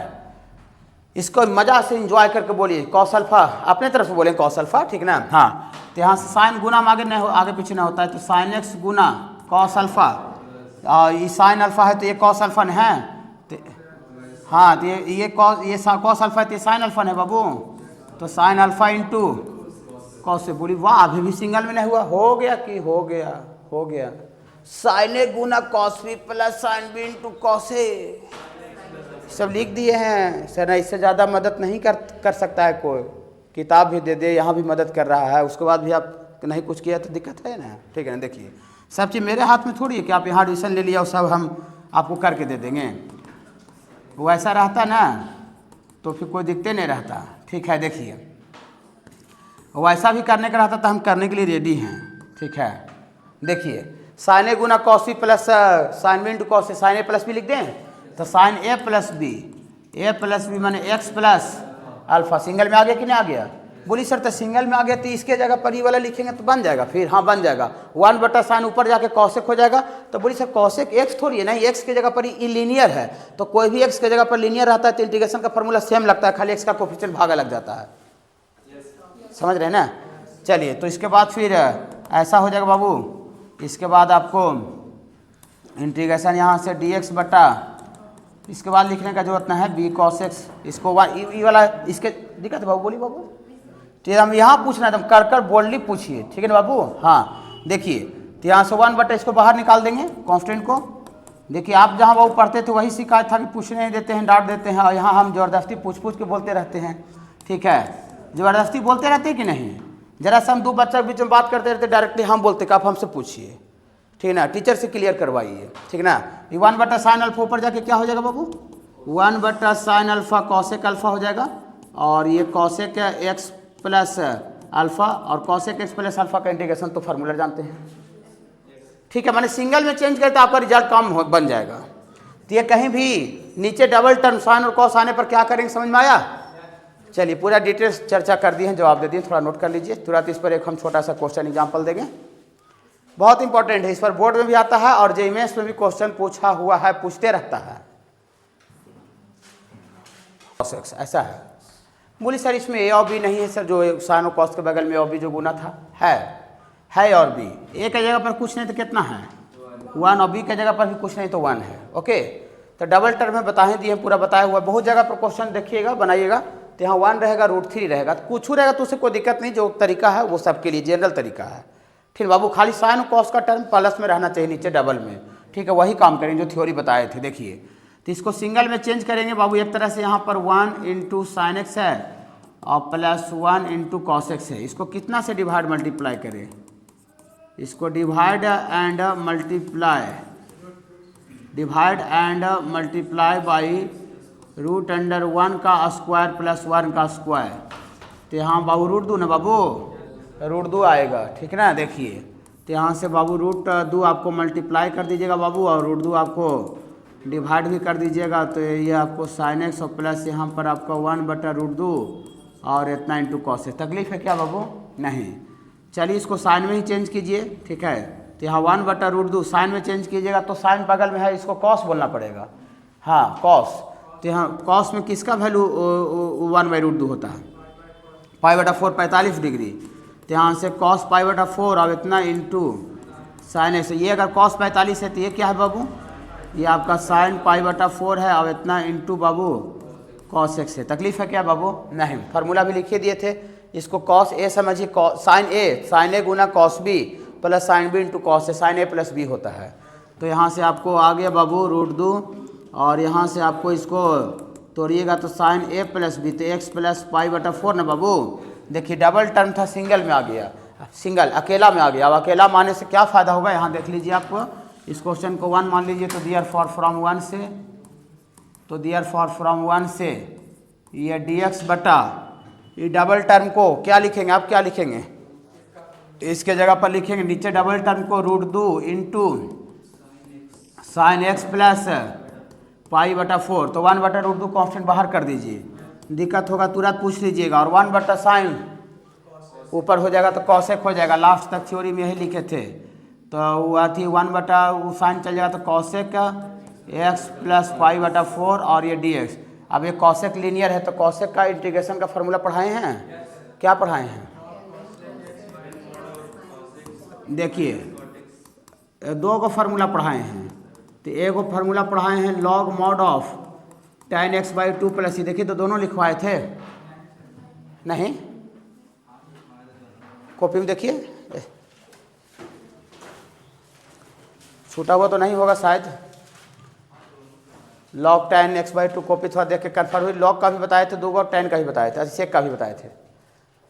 इसको मजा से इंजॉय करके बोलिए कॉस अल्फा, अपने तरफ से बोलें कॉस अल्फा, ठीक ना। हाँ तो यहाँ से साइन गुना में आगे पीछे ना होता है, तो साइन एक्स गुना कॉस अल्फा, और ये साइन अल्फा है तो ये कॉस अल्फा है, तो हाँ तो ये कॉस अल्फा है तो ये साइन अल्फा है बाबू, तो साइन अल्फा इंटू कॉस से। बोली वाह अभी भी सिंगल में नहीं हुआ, हो गया कि हो गया साइन ए गुना cos B plus sine B into cos A, सब लिख दिए हैं सर। इससे ज़्यादा मदद नहीं कर सकता है कोई, किताब भी दे दे, यहाँ भी मदद कर रहा है, उसके बाद भी आप नहीं कुछ किया तो दिक्कत है ना, ठीक है ना। देखिए सब चीज़ मेरे हाथ में थोड़ी है कि आप यहाँ एडमिशन ले लिया और सब हम आपको करके दे देंगे, वो ऐसा रहता ना तो फिर कोई दिक्कत नहीं रहता, ठीक है। देखिए वो ऐसा भी करने का रहता तो हम करने के लिए रेडी हैं, ठीक है। देखिए साइन ए गुना cos B plus sine B into cos, sine A plus B लिख दें, तो साइन ए प्लस बी माने एक्स प्लस अल्फा, सिंगल में आ गया कि नहीं आ गया। बोली सर तो सिंगल में आ गया तो इसके जगह पर ये वाला लिखेंगे तो बन जाएगा, फिर हाँ बन जाएगा 1 बटा साइन ऊपर जाके कॉसेक हो जाएगा। तो बोली सर कॉसेक एक्स थोड़ी है, नहीं एक्स की जगह पर ये लीनियर है, तो कोई भी एक्स की जगह पर लीनियर रहता है तो इंटीग्रेशन का फॉर्मूला सेम लगता है, खाली एक्स का कोफिशिएंट भागा लग जाता है, समझ रहे हैं ना। चलिए तो इसके बाद फिर ऐसा हो जाएगा बाबू, इसके बाद आपको इंटीग्रेशन यहाँ से dx बटा, इसके बाद लिखने का जरूरत नहीं है बी कॉस एक्स, इसको ई वाला इसके दिक्कत है बाबू, बोली बाबू ठीक है। हम यहाँ पूछना है तो कर बोल्डली पूछिए, ठीक है ना बाबू। हाँ देखिए तो यहाँ से 1 बटा इसको बाहर निकाल देंगे कांस्टेंट को। देखिए आप जहाँ बाबू पढ़ते थे वही शिकायत था कि पूछने नहीं देते हैं, डांट देते हैं, और यहाँ हम ज़बरदस्ती पूछ के बोलते रहते हैं, ठीक है। ज़बरदस्ती बोलते रहते हैं कि नहीं, जरा से हम 2 बच्चा के बीच में बात करते रहते, डायरेक्टली हम बोलते कि आप हमसे पूछिए, ठीक है ना, टीचर से क्लियर करवाइए, ठीक है ना। ये 1 बटा साइन अल्फा ऊपर जाके क्या हो जाएगा बाबू, 1 बटा साइन अल्फा कॉसेक अल्फा हो जाएगा, और ये कॉसेक एक्स प्लस अल्फा और कॉसेक एक्स प्लस अल्फा का इंटीग्रेशन तो फार्मूला जानते हैं, ठीक है। मैंने सिंगल में चेंज करते आपका रिजल्ट कम बन जाएगा। तो ये कहीं भी नीचे डबल टर्म साइन और कॉस आने पर क्या करेंगे, समझ में आया। चलिए पूरा डिटेल्स चर्चा कर दी है, जवाब दे दिए, थोड़ा नोट कर लीजिए तुरंत। इस पर एक हम छोटा सा क्वेश्चन एग्जाम्पल देंगे, बहुत इंपॉर्टेंट है, इस पर बोर्ड में भी आता है और जेईई मेंस में भी क्वेश्चन पूछा हुआ है, पूछते रहता है। ऐसा है, बोली सर इसमें ए और बी नहीं है सर, जो साइन और कॉस के बगल में और बी जो गुना था है और बी, ए की जगह पर कुछ नहीं तो कितना है 1, और बी की जगह पर भी कुछ नहीं तो 1 है, ओके। तो डबल टर्म में बता ही दिए, पूरा बताया हुआ। बहुत जगह पर क्वेश्चन देखिएगा बनाइएगा तो यहाँ 1 रहेगा, √3 रहेगा, तो कुछ रहेगा तो उससे कोई दिक्कत नहीं, जो तरीका है वो सबके लिए जनरल तरीका है। ठीक बाबू, खाली साइन और कॉस का टर्म प्लस में रहना चाहिए, नीचे डबल में। ठीक है, वही काम करेंगे जो थ्योरी बताए थे। देखिए, तो इसको सिंगल में चेंज करेंगे बाबू। एक तरह से यहाँ पर 1 × sin x है और +1 × cos x है। इसको कितना से डिवाइड मल्टीप्लाई करें? इसको डिवाइड एंड मल्टीप्लाई बाई √1 का स्क्वायर + 1 का स्क्वायर। तो यहाँ बाबू √2 ना बाबू, √2 आएगा। ठीक ना, देखिए, तो यहाँ से बाबू √2 आपको मल्टीप्लाई कर दीजिएगा बाबू, और √2 आपको डिवाइड भी कर दीजिएगा। तो ये आपको sin x और प्लस यहाँ पर आपका 1/√2 और इतना × cos x। तकलीफ है क्या बाबू? नहीं। चलिए इसको साइन में ही चेंज कीजिए। ठीक है, तो यहाँ 1/√2 साइन में चेंज कीजिएगा तो साइन बगल में है, इसको कॉस बोलना पड़ेगा। हाँ, कॉस। तो यहाँ कॉस में किसका वैल्यू 1/√2 होता है? π/4 45 डिग्री। तो यहाँ से cos π/4 और इतना × sin x। ये अगर cos 45 है तो ये क्या है बाबू? ये आपका sin π/4 है और इतना × बाबू cos x है। तकलीफ है क्या बाबू? नहीं। फार्मूला भी लिखे दिए थे, इसको cos a समझिए, sin a Guna cos b plus sin b × cos a, sin a + b होता है। तो यहाँ से आपको आ गया बाबू √2, और यहाँ से आपको इसको तोड़िएगा तो sin a + b, तो x + π/4 ना बाबू। देखिए, डबल टर्म था, सिंगल में आ गया, सिंगल अकेला में आ गया। अब अकेला मानने से क्या फ़ायदा होगा, यहाँ देख लीजिए। आप इस क्वेश्चन को 1 मान लीजिए, तो देयरफॉर फ्रॉम 1 से, तो देयरफॉर फ्रॉम 1 से ये dx बटा ये डबल टर्म को क्या लिखेंगे आप? क्या लिखेंगे? इसके जगह पर लिखेंगे नीचे डबल टर्म को √2 × sin x प्लस π/4। तो 1/√2 कॉन्स्टेंट बाहर कर दीजिए, दिक्कत होगा तुरंत पूछ लीजिएगा। और 1/sin ऊपर हो जाएगा तो cos x हो जाएगा। लास्ट तक थ्योरी में यही लिखे थे। तो वो थी 1/sin चल जाएगा तो cos x + π/4 और ये dx। अब ये cos x लीनियर है तो cos x का इंटीग्रेशन का फार्मूला पढ़ाए हैं, क्या पढ़ाए हैं? देखिए, 2 को फार्मूला पढ़ाए हैं। तो एक फार्मूला पढ़ाए हैं log mod of tan x/2 + ये। देखिए, तो दोनों लिखवाए थे नहीं? कॉपी में देखिए, छूटा हुआ तो नहीं होगा शायद। log tan x/2 कॉपी थोड़ा देख के कन्फर्म हुई। log का भी बताए थे 2 और tan का भी बताए थे, sec का भी बताए थे।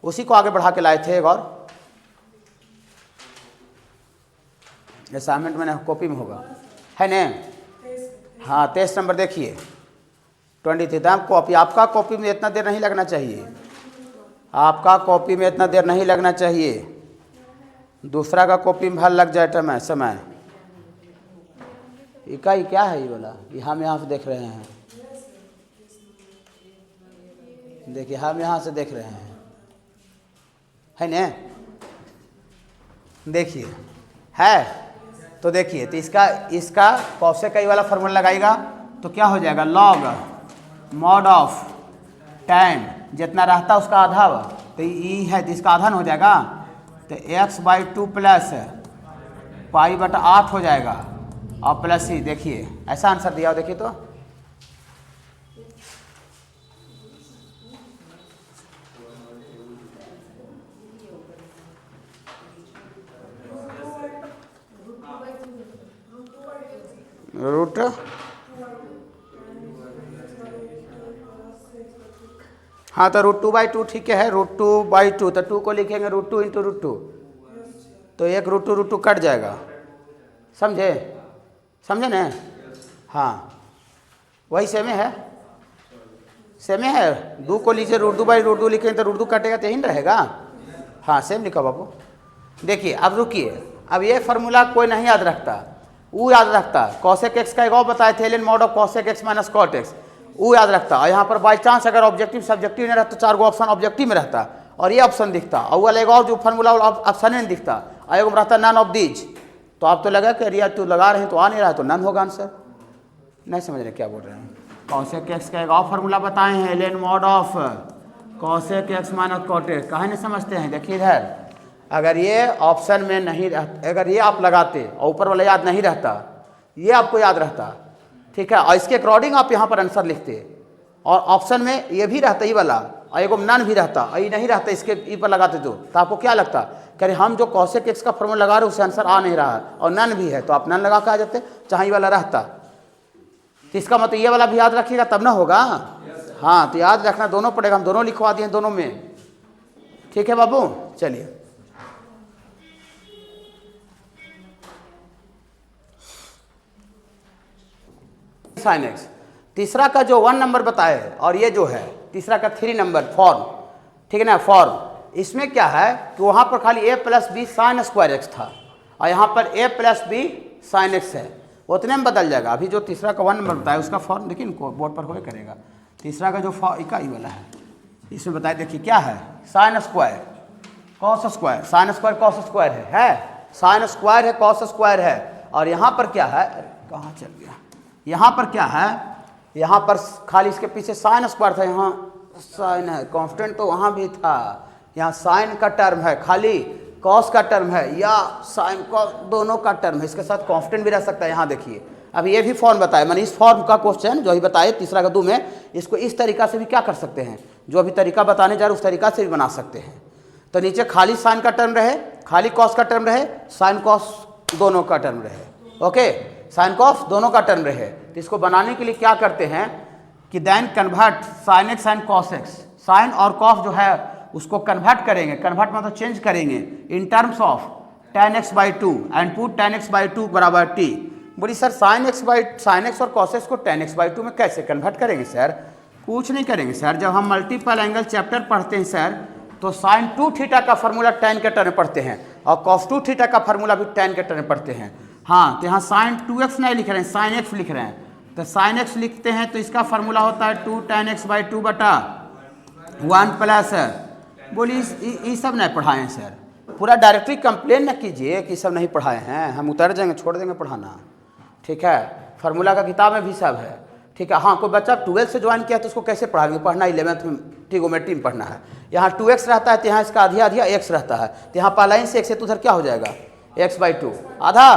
उसी को आगे बढ़ा के लाए थे। एक और असाइनमेंट में कॉपी में होगा, है ना? हाँ, 23 नंबर देखिए, 23 दाम कॉपी। आपका कॉपी में इतना देर नहीं लगना चाहिए, आपका कॉपी में इतना देर नहीं लगना चाहिए। दूसरा का कॉपी में भर लग जाए समय। इकाई क्या है ये वाला? ये हम यहाँ से देख रहे हैं, देखिए हम यहाँ से देख रहे हैं, है ना? देखिए है। तो देखिए, तो इसका cos x वाला फार्मूला लगाएगा तो क्या हो जाएगा? log mod of tan जितना रहता उसका आधा, तो ई है तो इसका आधा हो जाएगा, तो x/2 प्लस π/8 हो जाएगा और प्लस ही। देखिए, ऐसा आंसर दिया हो, देखिए तो रूट हाँ, तो √2/2 ठीक है, √2/2। तो 2 को लिखेंगे √2 × √2, तो एक √2 कट जाएगा। समझे? समझे ना? हाँ, वही सेम है, सेम है। 2 को लीजिए √2/2 लिखेंगे तो √2 कटेगा तो यही ना रहेगा। हाँ, सेम लिखा बाबू। देखिए, अब रुकिए, अब ये फार्मूला कोई नहीं याद रखता, वो याद रखता। cos x का एक और बताए थे, ln mod of cos x - cot x, वो याद रखता। और यहाँ पर बाई चांस अगर ऑब्जेक्टिव सब्जेक्टिव नहीं रहता, 4 ऑप्शन ऑब्जेक्टिव में रहता और ये ऑप्शन दिखता, और वाला एक और जो फार्मूला ऑप्शन नहीं दिखता, और एक रहता नन ऑफ दीज, तो आप तो लगा कि रिया तो लगा रहे हैं तो आ नहीं रहा, तो नन होगा आंसर। नहीं समझ रहे क्या बोल रहे हैं? cos x का एक और फार्मूला बताए हैं, ln mod of cos x - cot x। कहाँ नहीं समझते हैं? देखिए इधर, अगर ये ऑप्शन में नहीं रहता, अगर ये आप लगाते और ऊपर वाला याद नहीं रहता, ये आपको याद रहता, ठीक है, और इसके अकॉर्डिंग आप यहाँ पर आंसर लिखते। और ऑप्शन में ये भी रहता, ये वाला, और एगो नन भी रहता, और ये नहीं रहता, इसके ई पर लगाते तो आपको क्या लगता, कह रहे हम जो कॉसेक एक्स का फॉर्मूला लगा रहे उससे आंसर आ नहीं रहा है, और नन भी है तो आप नन लगा के आ जाते, चाहे ये वाला रहता। तो इसका मतलब ये वाला भी याद रखिएगा तब ना होगा। हाँ, तो याद रखना दोनों पड़ेगा, हम दोनों लिखवा दिए दोनों में। ठीक है बाबू, चलिए साइन एक्स, तीसरा का जो 1 नंबर बताए और ये जो है तीसरा का 3 नंबर फॉर्म, ठीक है ना, फॉर्म, इसमें क्या है कि वहाँ पर खाली a plus B sine square x था और यहाँ पर a plus B sine x है, उतने में बदल जाएगा। अभी जो तीसरा का 1 नंबर बताया उसका फॉर्म देखिए बोर्ड पर हो करेगा। तीसरा का जो इकाई वाला है इसमें बताए, देखिए क्या है, sine square cos square, sine square cos square है साइन स्क्वायर है कॉस स्क्वायर है। और यहाँ पर क्या है, कहाँ चल गया, यहाँ पर क्या है, यहाँ पर खाली इसके पीछे साइन स्क्वायर था, यहाँ साइन है, कांस्टेंट तो वहाँ भी था, यहाँ साइन का टर्म है, खाली कॉस का टर्म है या साइन कॉस दोनों का टर्म है, इसके साथ कांस्टेंट भी रह सकता है। यहाँ देखिए अब ये भी फॉर्म बताया, मैंने इस फॉर्म का क्वेश्चन जो अभी बताए तीसरा का 2 में, इसको इस तरीका से भी क्या कर सकते हैं, जो अभी तरीका बताने जा रहे उस तरीका से भी बना सकते हैं। तो नीचे खाली साइन का टर्म रहे, खाली कॉस का टर्म रहे, साइन कॉस दोनों का टर्म रहे, ओके, साइन कॉस दोनों का टर्म रहे। तो इसको बनाने के लिए क्या करते हैं कि then convert sine x and cos x, sine और कॉस जो है उसको कन्वर्ट करेंगे, कन्वर्ट मतलब चेंज करेंगे in terms of tan x by 2 and put tan x by 2 बराबर t। बोली सर साइन एक्स और कॉस एक्स को tan x बाई 2 में कैसे कन्वर्ट करेंगे सर? कुछ नहीं करेंगे सर, जब हम मल्टीपल एंगल चैप्टर पढ़ते हैं सर तो साइन 2 थीटा का फार्मूला tan के टर्म में पढ़ते हैं और कॉस 2 थीटा का फार्मूला भी tan के टर्म में पढ़ते हैं। हाँ, तो यहाँ साइन 2x नहीं लिख रहे हैं, साइन x लिख रहे हैं, तो साइन x लिखते हैं तो इसका फार्मूला होता है 2 tan x बाई 2 बटा 1 प्लस, बोली ये सब नहीं पढ़ाए हैं सर, पूरा डायरेक्टली कंप्लेन न कीजिए कि सब नहीं पढ़ाए हैं, हम उतर जाएंगे, छोड़ देंगे पढ़ाना, ठीक है। फार्मूला का किताब में भी सब है, ठीक है। हाँ, कोई बच्चा 12 से ज्वाइन किया तो उसको कैसे पढ़ाएंगे, पढ़ना 11th में ट्रिगोमेट्री में पढ़ना है, यहाँ 2x रहता है तो यहाँ इसका आधी आधी x रहता है, तो यहाँ पहला ही से x है तो उधर क्या हो जाएगा x बाई 2 आधा।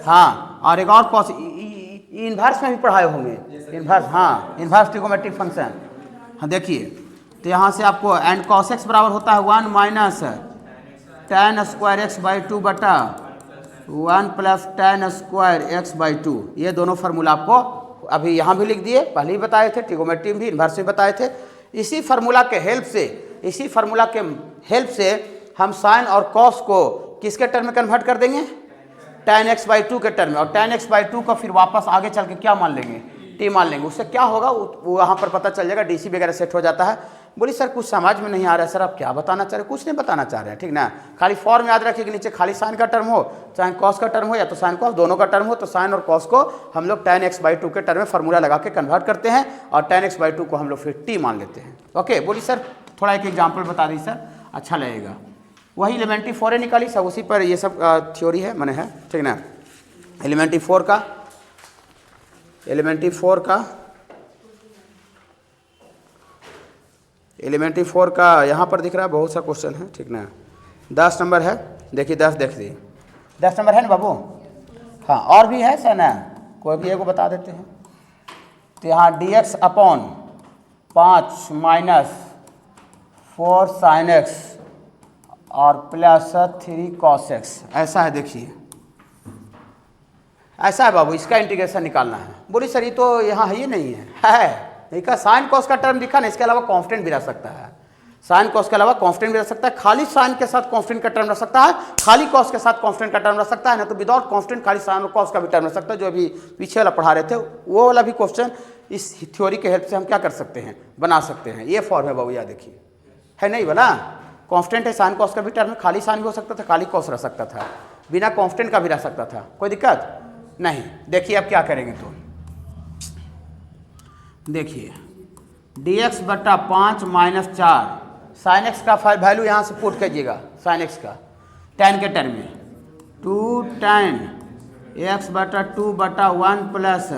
हाँ, और एक और कॉस इन्वर्स में भी पढ़ाए होंगे, इन्वर्स, हाँ इन्वर्स ट्रिगोमेट्रिक फंक्शन। हाँ देखिए, तो यहाँ से आपको एंड कॉस एक्स बराबर होता है 1 minus tan square x by 2 बटा 1 plus tan square x by 2। ये दोनों फार्मूला आपको अभी यहाँ भी लिख दिए, पहले ही बताए थे, ट्रिगोमेट्री में भी इन्वर्स में बताए थे। इसी फार्मूला के हेल्प से, इसी फार्मूला के हेल्प से हम साइन और कॉस को किसके टर्म में कन्वर्ट कर देंगे, tan x बाई 2 के टर्म में, और tan x बाई 2 को फिर वापस आगे चल के क्या मान लेंगे, t मान लेंगे। उससे क्या होगा वो वहाँ पर पता चल जाएगा, डीसी वगैरह सेट हो जाता है। बोली सर कुछ समझ में नहीं आ रहा है सर, आप क्या बताना चाह रहे हैं? कुछ नहीं बताना चाह रहे हैं, ठीक ना। खाली फॉर्म याद रखिए कि नीचे खाली साइन का टर्म हो, चाहे कॉस का टर्म हो, या तो साइन कॉस दोनों का टर्म हो, तो साइन और कॉस को हम लोग tan x बाई 2 के टर्म में फार्मूला लगा के कन्वर्ट करते हैं और tan x बाई 2 को हम लोग फिर t मान लेते हैं। ओके, बोली सर थोड़ा एक एग्जाम्पल बता दी सर, अच्छा लगेगा। वही एलिमेंट्री 4 निकाली सब, उसी पर ये सब थ्योरी है मैंने, है ठीक ना। एलिमेंट्री 4 का यहाँ पर दिख रहा है, बहुत सा क्वेश्चन है, ठीक ना। 10 नंबर है, देखिए 10 देख ली, 10 नंबर है ना बाबू। हाँ, और भी है सर ना, कोई भी एक को बता देते हैं। तो यहाँ dx upon 5 minus 4 sign x और प्लस 3 कॉस एक्स, ऐसा है। देखिए ऐसा है बाबू, इसका इंटीग्रेशन निकालना है। बोली सर ये तो यहाँ है ही नहीं है इसका साइन कॉस का टर्म दिखा ना, इसके अलावा कांस्टेंट भी रह सकता है, साइन कॉस के अलावा कांस्टेंट भी रह सकता है, खाली साइन के साथ कांस्टेंट का टर्म रह सकता है, खाली कॉस के साथ कांस्टेंट का टर्म रह सकता है ना, तो विदाउट कांस्टेंट खाली साइन और कॉस का भी टर्म रह सकता है। जो अभी पीछे वाला पढ़ा रहे थे वो वाला भी क्वेश्चन इस थ्योरी के हेल्प से हम क्या कर सकते हैं, बना सकते हैं। ये फॉर्म है बाबू, याद देखिए, है नहीं बना, कांस्टेंट है साइन कॉस का भी टर्म, खाली साइन भी हो सकता था, खाली कॉस रह सकता था, बिना कांस्टेंट का भी रह सकता था, कोई दिक्कत नहीं। देखिए अब क्या करेंगे, तो देखिए dx बटा 5 माइनस 4 साइन एक्स का वैल्यू यहाँ से पुट कीजिएगा, साइन एक्स का tan के टर्म में 2 tan x बटा 2 बटा 1 plus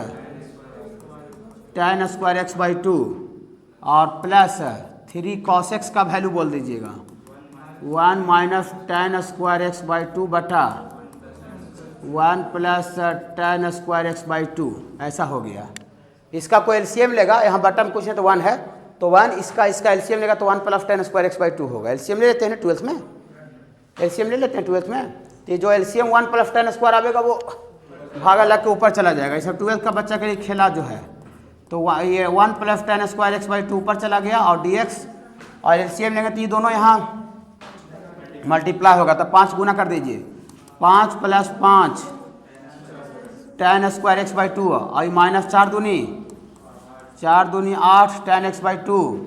tan square x by 2 और प्लस 3 cos x का वैल्यू बोल दीजिएगा 1 minus tan square x by 2 बटा 1 plus tan square x by 2, ऐसा हो गया। इसका कोई एलसीएम लेगा, यहाँ बटन कुछ है तो 1 है, तो 1 इसका एलसीएम लेगा तो 1 + tan स्क्वायर x/2 होगा। एलसीएम ले लेते हैं ना 12th में, एलसीएम ले लेते हैं 12th में। तो जो एलसीएम 1 + tan स्क्वायर आएगा वो भागा लग के ऊपर चला जाएगा। इस 12th का बच्चा के लिए खेला जो है, तो ये 1 + tan स्क्वायर x/2 ऊपर चला गया और dx और एलसीएम लेंगे तो ये दोनों यहाँ मल्टीप्लाई होगा, तो 5 गुना कर दीजिए, 5 + 5 tan स्क्वायर x/2 और -4 दूनी 8 tan x/2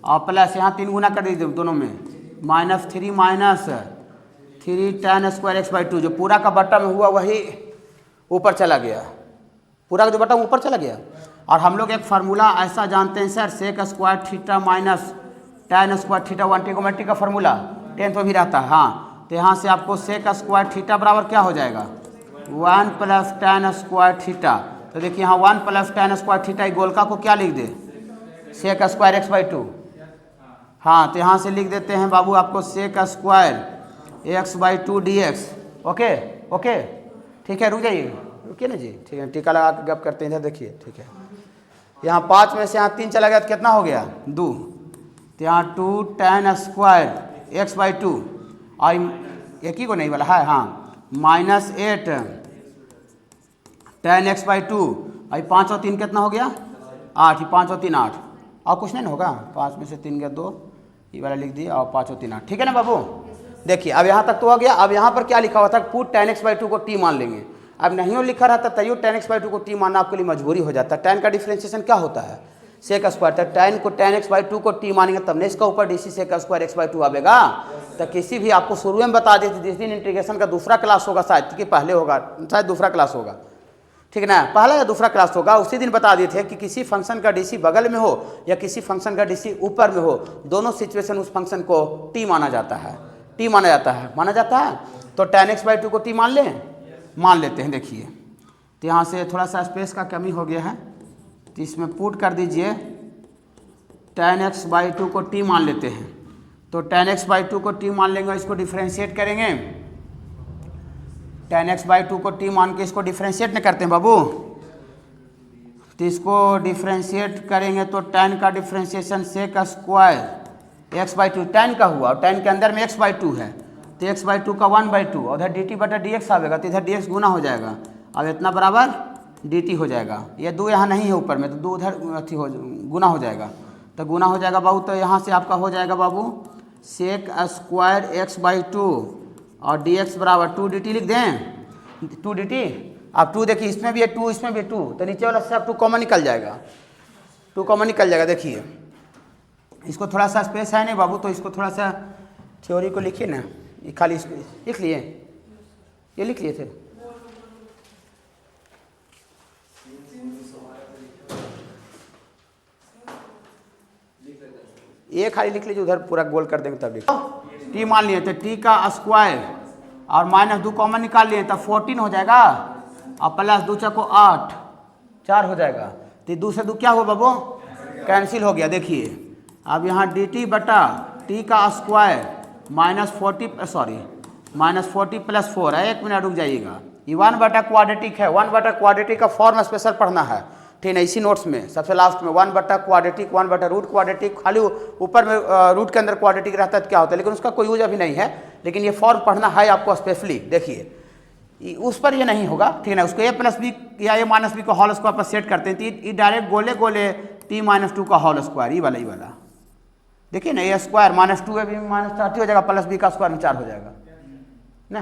और प्लस यहाँ 3 गुना कर दीजिए दोनों में, -3 tan स्क्वायर x/2। जो पूरा का बट्टा में हुआ वही ऊपर चला गया, पूरा का जो बट्टा ऊपर चला गया। और हम लोग एक फार्मूला ऐसा जानते हैं sir, sec square theta minus tan square theta 1 trigonometry का फार्मूला 10th में भी रहता है। हाँ, तो यहाँ से आपको सेक स्क्वायर थीटा बराबर क्या हो जाएगा, 1 + tan स्क्वायर थीटा। तो देखिए यहाँ 1 + tan स्क्वायर थीटा गोलका को क्या लिख दे, सेक स्क्वायर x/2। हाँ, तो यहाँ से लिख देते हैं बाबू आपको sec square x/2 dx। Okay okay, ठीक है, रुक जाइए, रुकिए ना जी, ठीक है, टीका लगा के गप करते हैं इधर देखिए, ठीक है। यहाँ 5 में से यहाँ 3 चला गया तो कितना हो गया, 2। तो यहाँ 2 tan स्क्वायर x/2 और एक ही को नहीं वाला है, हाँ, -8 tan x/2 और 5 और 3 कितना हो गया, 8। 5 और 3 8, और कुछ नहीं ना होगा, 5 में से 3 गया 2, ये वाला लिख दिया, और 5 और 3 8, ठीक है ना बाबू। देखिए अब यहाँ तक तो हो गया। अब यहाँ पर क्या लिखा हुआ था, पुट tan x/2 को t मान लेंगे। अब नहीं हो लिखा रहता तैयो tan x/2 को t मानना आपके लिए मजबूरी हो जाता है। tan का डिफ्रेंशिएशन क्या होता है, सेक स्क्वायर। तो tan x/2 को t मानेंगे तब ने इसका ऊपर dc सेक स्क्वायर x/2 आवेगा। तो किसी भी आपको शुरू में बता देते जिस दिन इंटीग्रेशन का दूसरा क्लास होगा, शायद कि पहले होगा, शायद दूसरा क्लास होगा, ठीक है ना, पहला या दूसरा क्लास होगा, उसी दिन बता दिए थे कि किसी फंक्शन का डीसी बगल में हो या किसी फंक्शन का डीसी ऊपर में हो, दोनों सिचुएशन उस फंक्शन को टी माना जाता है, टी माना जाता है, माना जाता है। तो tan x/2 को टी मान लेते हैं। देखिए तो यहाँ से थोड़ा सा स्पेस का कमी हो गया है, तो इसमें पुट कर दीजिए tan x/2 को टी मान लेते हैं। तो tan x/2 को टी मान लेंगे, इसको डिफ्रेंशिएट करेंगे, tan x/2 को टी मान के इसको डिफ्रेंशिएट नहीं करते हैं बाबू, तो इसको डिफ्रेंशिएट करेंगे तो tan का differentiation sec square x/2 tan का हुआ, और tan के अंदर में x/2 है, तो x/2 का 1/2 और उधर dt/dx आएगा, तो इधर dx गुना हो जाएगा, अब इतना बराबर dt हो जाएगा। ये 2 यहाँ नहीं है ऊपर में, तो 2 उधर अथी हो गुना हो जाएगा, तो गुना हो जाएगा बाबू। तो यहाँ से आपका हो जाएगा बाबू सेक स्क्वायर x/2 और dx बराबर 2 dt लिख दें, 2 dt। अब 2 देखिए इसमें भी है 2, इसमें भी 2, तो नीचे वाला से अब 2 कॉमन निकल जाएगा, 2 कॉमन निकल जाएगा। देखिए इसको थोड़ा सा स्पेस है नहीं बाबू, तो इसको थोड़ा सा थ्योरी को लिखिए ना, ये खाली इसको लिख लिए, ये लिख लिए थे, ये खाली लिख लीजिए, उधर पूरा गोल कर देंगे तब लिख। टी मान लिए तो टी का स्क्वायर और -2 कॉमन निकाल लिए तब 14 हो जाएगा, और प्लस 2 चको 8, 4 हो जाएगा। तो 2 से 2 क्या हुआ बाबू, कैंसिल हो गया। देखिए अब यहाँ dt बटा टी का स्क्वायर -40 + 4 है, 1 मिनट रुक जाइएगा, ये 1 क्वाड्रेटिक है, 1 क्वाड्रेटिक का फॉर्म स्पेशल पढ़ना है, ठीक है, इसी नोट्स में सबसे लास्ट में 1 क्वाड्रेटिक, 1 रूट क्वाड्रेटिक, खाली ऊपर में रूट के अंदर क्वाड्रेटिक रहता है तो क्या होता है, लेकिन उसका कोई यूज अभी नहीं है, लेकिन ये फॉर्म पढ़ना है आपको स्पेशली। देखिए उस पर ये नहीं होगा, ठीक है ना, उसको a+b या a-b को होल स्क्वायर पर सेट करते हैं, तो ये डायरेक्ट गोले गोले t-2 का होल स्क्वायर, ये वाला देखिए ना, a स्क्वायर -2 है भी -30 हो जाएगा, प्लस b का स्क्वायर में 4 हो जाएगा ना,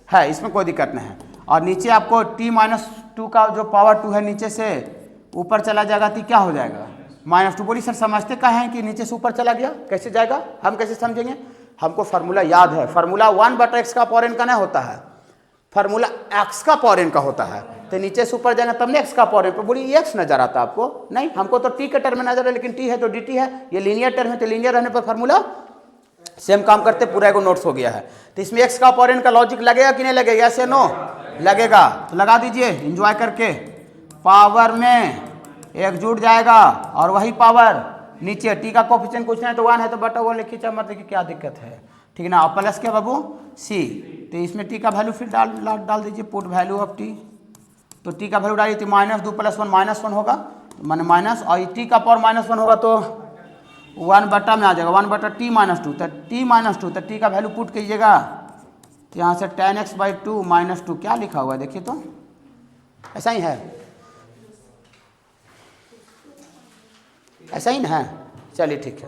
है इसमें कोई दिक्कत नहीं है। और नीचे आपको t-2 का जो पावर 2 है नीचे से ऊपर चला जाएगा, तो क्या हो जाएगा -2। बोली सर समझते क्या है कि नीचे से ऊपर चला गया, कैसे जाएगा, हम कैसे समझेंगे, हमको फार्मूला याद है, फार्मूला 1/x का पावर n का नहीं होता है, फार्मूला x का पावर n का होता है, तो नीचे से ऊपर जाएगा तब ने x का पावर n पर। बोली x नजर आता है आपको, नहीं हमको तो t के टर्म में नजर है, लेकिन t है तो dt है, ये लीनियर टर्म है, तो लीनियर रहने पर फार्मूला सेम काम करते, पूरा एगो नोट्स हो गया है। तो इसमें x का पावर n का लॉजिक लगेगा कि नहीं लगेगा, यस या नो, लगेगा, तो लगा दीजिए एंजॉय करके, पावर में एक जुड़ जाएगा और वही पावर नीचे, टी का कोफिशिएंट कुछ नहीं तो 1 है तो बटा 1 लिखिए, चाहे मत देखिए क्या दिक्कत है, ठीक है ना। और प्लस क्या बाबू सी, तो इसमें टी का वैल्यू फिर डाल दीजिए, पुट वैल्यू ऑफ टी, तो टी का वैल्यू डालिए तो -2 + 1 -1 होगा, माने माइनस, और टी का पावर -1 होगा तो 1 बटा में आ जाएगा 1 बटा टी -2, तो टी -2, तो टी का वैल्यू पुट कीजिएगा, तो यहाँ से tan x/2 -2 क्या लिखा हुआ है देखिए तो, ऐसा ही है, ऐसा ही ना है। चलिए ठीक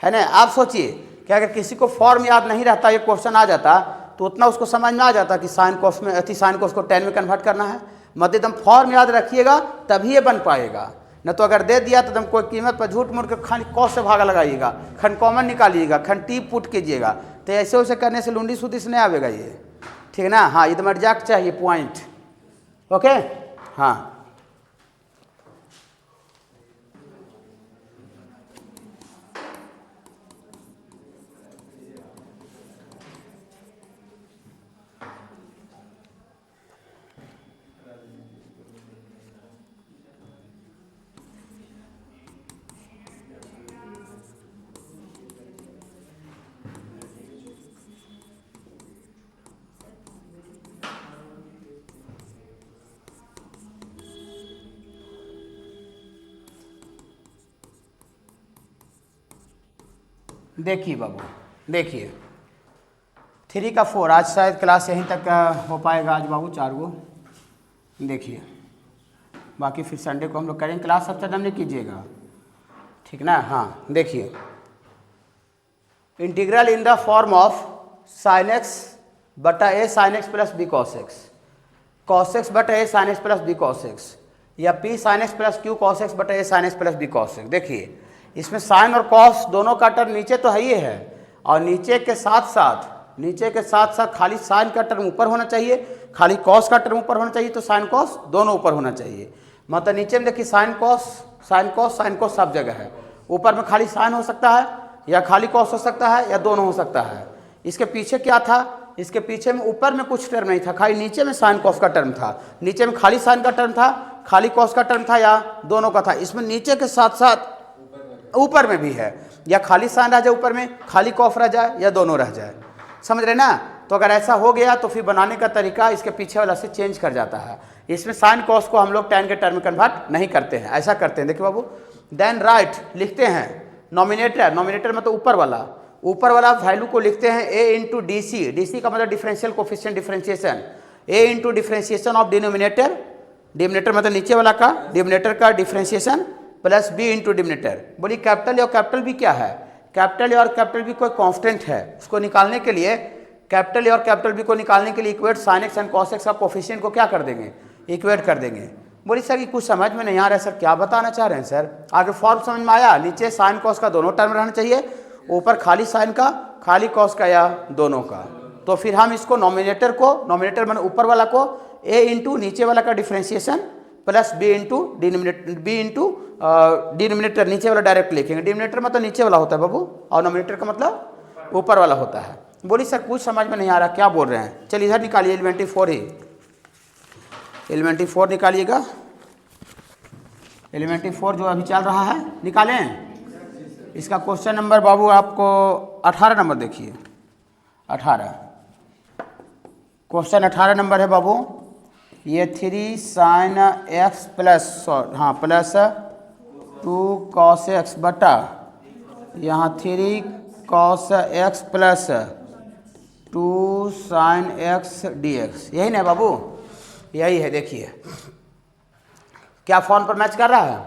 है ना। आप सोचिए कि अगर किसी को फॉर्म याद नहीं रहता, ये क्वेश्चन आ जाता तो उतना उसको समझ में आ जाता कि साइन कॉस में साइन कॉस को tan में कन्वर्ट करना है। मत एकदम फॉर्म याद रखिएगा तभी ये बन पाएगा, न तो अगर दे दिया तो एकदम कोई कीमत पर झूठ मूठ के खाली कॉस से भागा लगाइएगा, खंड कॉमन निकालिएगा, खंड टी पुट कीजिएगा, तो ऐसे वैसे करने से लुंडी सुदी से नहीं आवेगा ये, ठीक है ना। हाँ, एकदम एग्जैक्ट चाहिए पॉइंट, ओके। हाँ देखिए बाबू, देखिए 3 का 4, आज शायद क्लास यहीं तक हो पाएगा आज बाबू, 4 गो देखिए, बाकी फिर संडे को हम लोग करेंगे क्लास, सब चैनल नहीं कीजिएगा, ठीक ना। हाँ देखिए, integral in the form of sin x बटा a sin x plus b cos x, cos x बटा a sin x plus b cos x, या p sin x plus q cos x बटा a sin x plus b cos x। देखिए इसमें sign और cos दोनों का term नीचे तो है ही है, और नीचे के साथ साथ खाली साइन का टर्म ऊपर होना चाहिए, खाली कॉस का टर्म ऊपर होना चाहिए, तो साइन कॉस दोनों ऊपर होना चाहिए। मतलब नीचे में देखिए साइन कॉस सब जगह है, ऊपर में खाली साइन हो सकता है, या खाली कॉस हो सकता है, या दोनों हो सकता है। इसके पीछे क्या था, इसके पीछे में ऊपर में कुछ टर्म नहीं था, खाली नीचे में साइन कॉस का टर्म था, नीचे में खाली साइन का टर्म था, खाली कॉस का टर्म था, या दोनों का था। इसमें नीचे के साथ साथ ऊपर में भी है, या खाली साइन रह जाए ऊपर में, खाली कॉस रह जाए, या दोनों रह जाए, समझ रहे ना। तो अगर ऐसा हो गया तो फिर बनाने का तरीका इसके पीछे वाला से चेंज कर जाता है। इसमें साइन कॉस को हम लोग tan के टर्म में कन्वर्ट नहीं करते हैं, ऐसा करते हैं। देखिए बाबू, देन राइट लिखते हैं नॉमिनेटर मतलब ऊपर वाला वैल्यू को लिखते हैं a इंटू डी सी का मतलब differential coefficient differentiation, a into differentiation of denominator मतलब नीचे वाला का डिनोमिनेटर का differentiation plus b into denominator. बोलिए कैपिटल ए और कैपिटल बी क्या है, कैपिटल ए और कैपिटल बी कोई कांस्टेंट है, उसको निकालने के लिए कैपिटल ए और कैपिटल बी को निकालने के लिए equate sign x and cos x का कोफिशिएंट को क्या कर देंगे, इक्वेट कर देंगे। बोलिए सर ये कुछ समझ में नहीं आ रहा है सर, क्या बताना चाह रहे हैं सर, आगे फॉर्म समझ में आया। नीचे साइन कॉस का दोनों टर्म रहना चाहिए, ऊपर खाली साइन का खाली कॉस का, या दोनों का। तो फिर हम इसको नॉमिनेटर मैंने ऊपर वाला को a इंटू नीचे वाला का differentiation plus b into denominator नीचे वाला डायरेक्ट लिखेंगे। डिनोमिनेटर मतलब नीचे वाला होता है बाबू, और नॉमिनेटर का मतलब ऊपर वाला होता है। बोलिए सर कुछ समझ में नहीं आ रहा, क्या बोल रहे हैं। चलिए इधर निकालिए, एलिमेंट्री 4 ही, एलिमेंट्री 4 निकालिएगा। एलिमेंट्री 4 जो अभी चल रहा है निकालें। इसका क्वेश्चन नंबर बाबू आपको 18 नंबर देखिए, 18 क्वेश्चन 18 नंबर है बाबू। ये 3 sine x plus plus 2 cos X बटा यहाँ 3 cos x plus 2 sine x D x, यही ना बाबू, यही है। देखिए क्या फॉर्म पर मैच कर रहा है,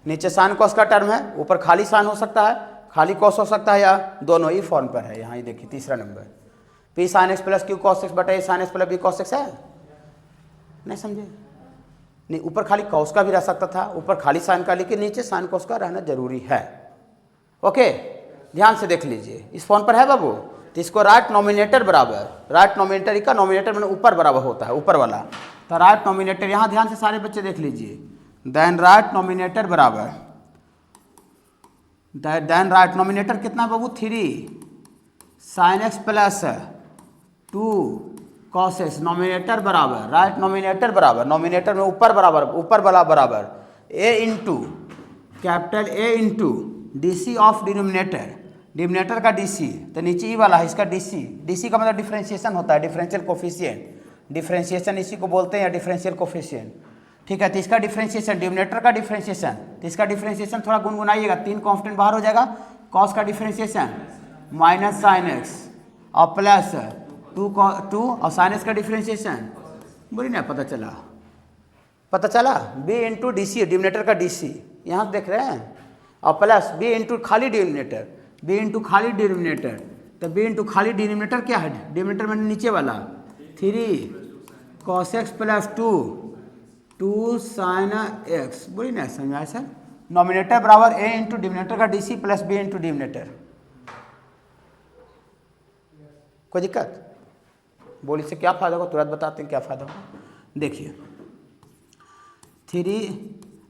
नीचे साइन कॉस का टर्म है, ऊपर खाली साइन हो सकता है, खाली कॉस हो सकता है, या दोनों ही फॉर्म पर है। यहाँ ही देखिए तीसरा number, P sine x plus Q cos X बटा A sine x plus B cos X है, नहीं समझे। नहीं, ऊपर खाली कॉस का भी रह सकता था, ऊपर खाली साइन का, लेकिन नीचे साइन कॉस का रहना जरूरी है। ओके ध्यान से देख लीजिए, इस फॉर्म पर है बाबू, तो इसको राइट नॉमिनेटर बराबर, राइट नॉमिनेटर का नॉमिनेटर मैंने ऊपर बराबर होता है, ऊपर वाला, तो राइट नॉमिनेटर यहाँ ध्यान से सारे बच्चे देख लीजिए, देन राइट नॉमिनेटर बराबर, देन राइट नॉमिनेटर कितना बाबू 3 sine x plus 2 cos X, nominator बराबर राइट नॉमिनेटर बराबर, नॉमिनेटर में ऊपर बराबर, ऊपर वाला बराबर A into capital A into D C of denominator, denominator का डी सी, तो नीचे ई वाला है इसका डी सी, डी सी का मतलब डिफ्रेंशिएशन होता है, डिफरेंशियल कोफिशिएंट, डिफ्रेंशिएशन इसी को बोलते हैं या डिफरेंशियल कोफिशिएंट। ठीक है, तो इसका डिफ्रेंशिएशन, डिनोमिनेटर का डिफ्रेंशिएशन, तो इसका डिफ्रेंशिएशन थोड़ा गुनगुनाइएगा, 3 कांस्टेंट बाहर हो जाएगा, कॉस का डिफ्रेंशिएशन माइनस साइन एक्स और प्लस 2 और साइन एक्स का डिफ्रेंशिएशन, बोली ना, पता चला B into D C, denominator का डी सी यहाँ देख रहे हैं, और प्लस बी इंटू खाली डिनोमिनेटर, बी इंटू खाली डिनोमिनेटर, तो बी इंटू खाली डिनोमिनेटर क्या है, डिनोमिनेटर में नीचे वाला 3 cos x plus 2 sine x, बोली ना, समझ आया सर। नॉमिनेटर बराबर a इंटू डिनोमिनेटर का D C plus B into denominator, कोई दिक्कत? बोली से क्या फायदा होगा, तुरंत बताते हैं क्या फायदा होगा। देखिए 3,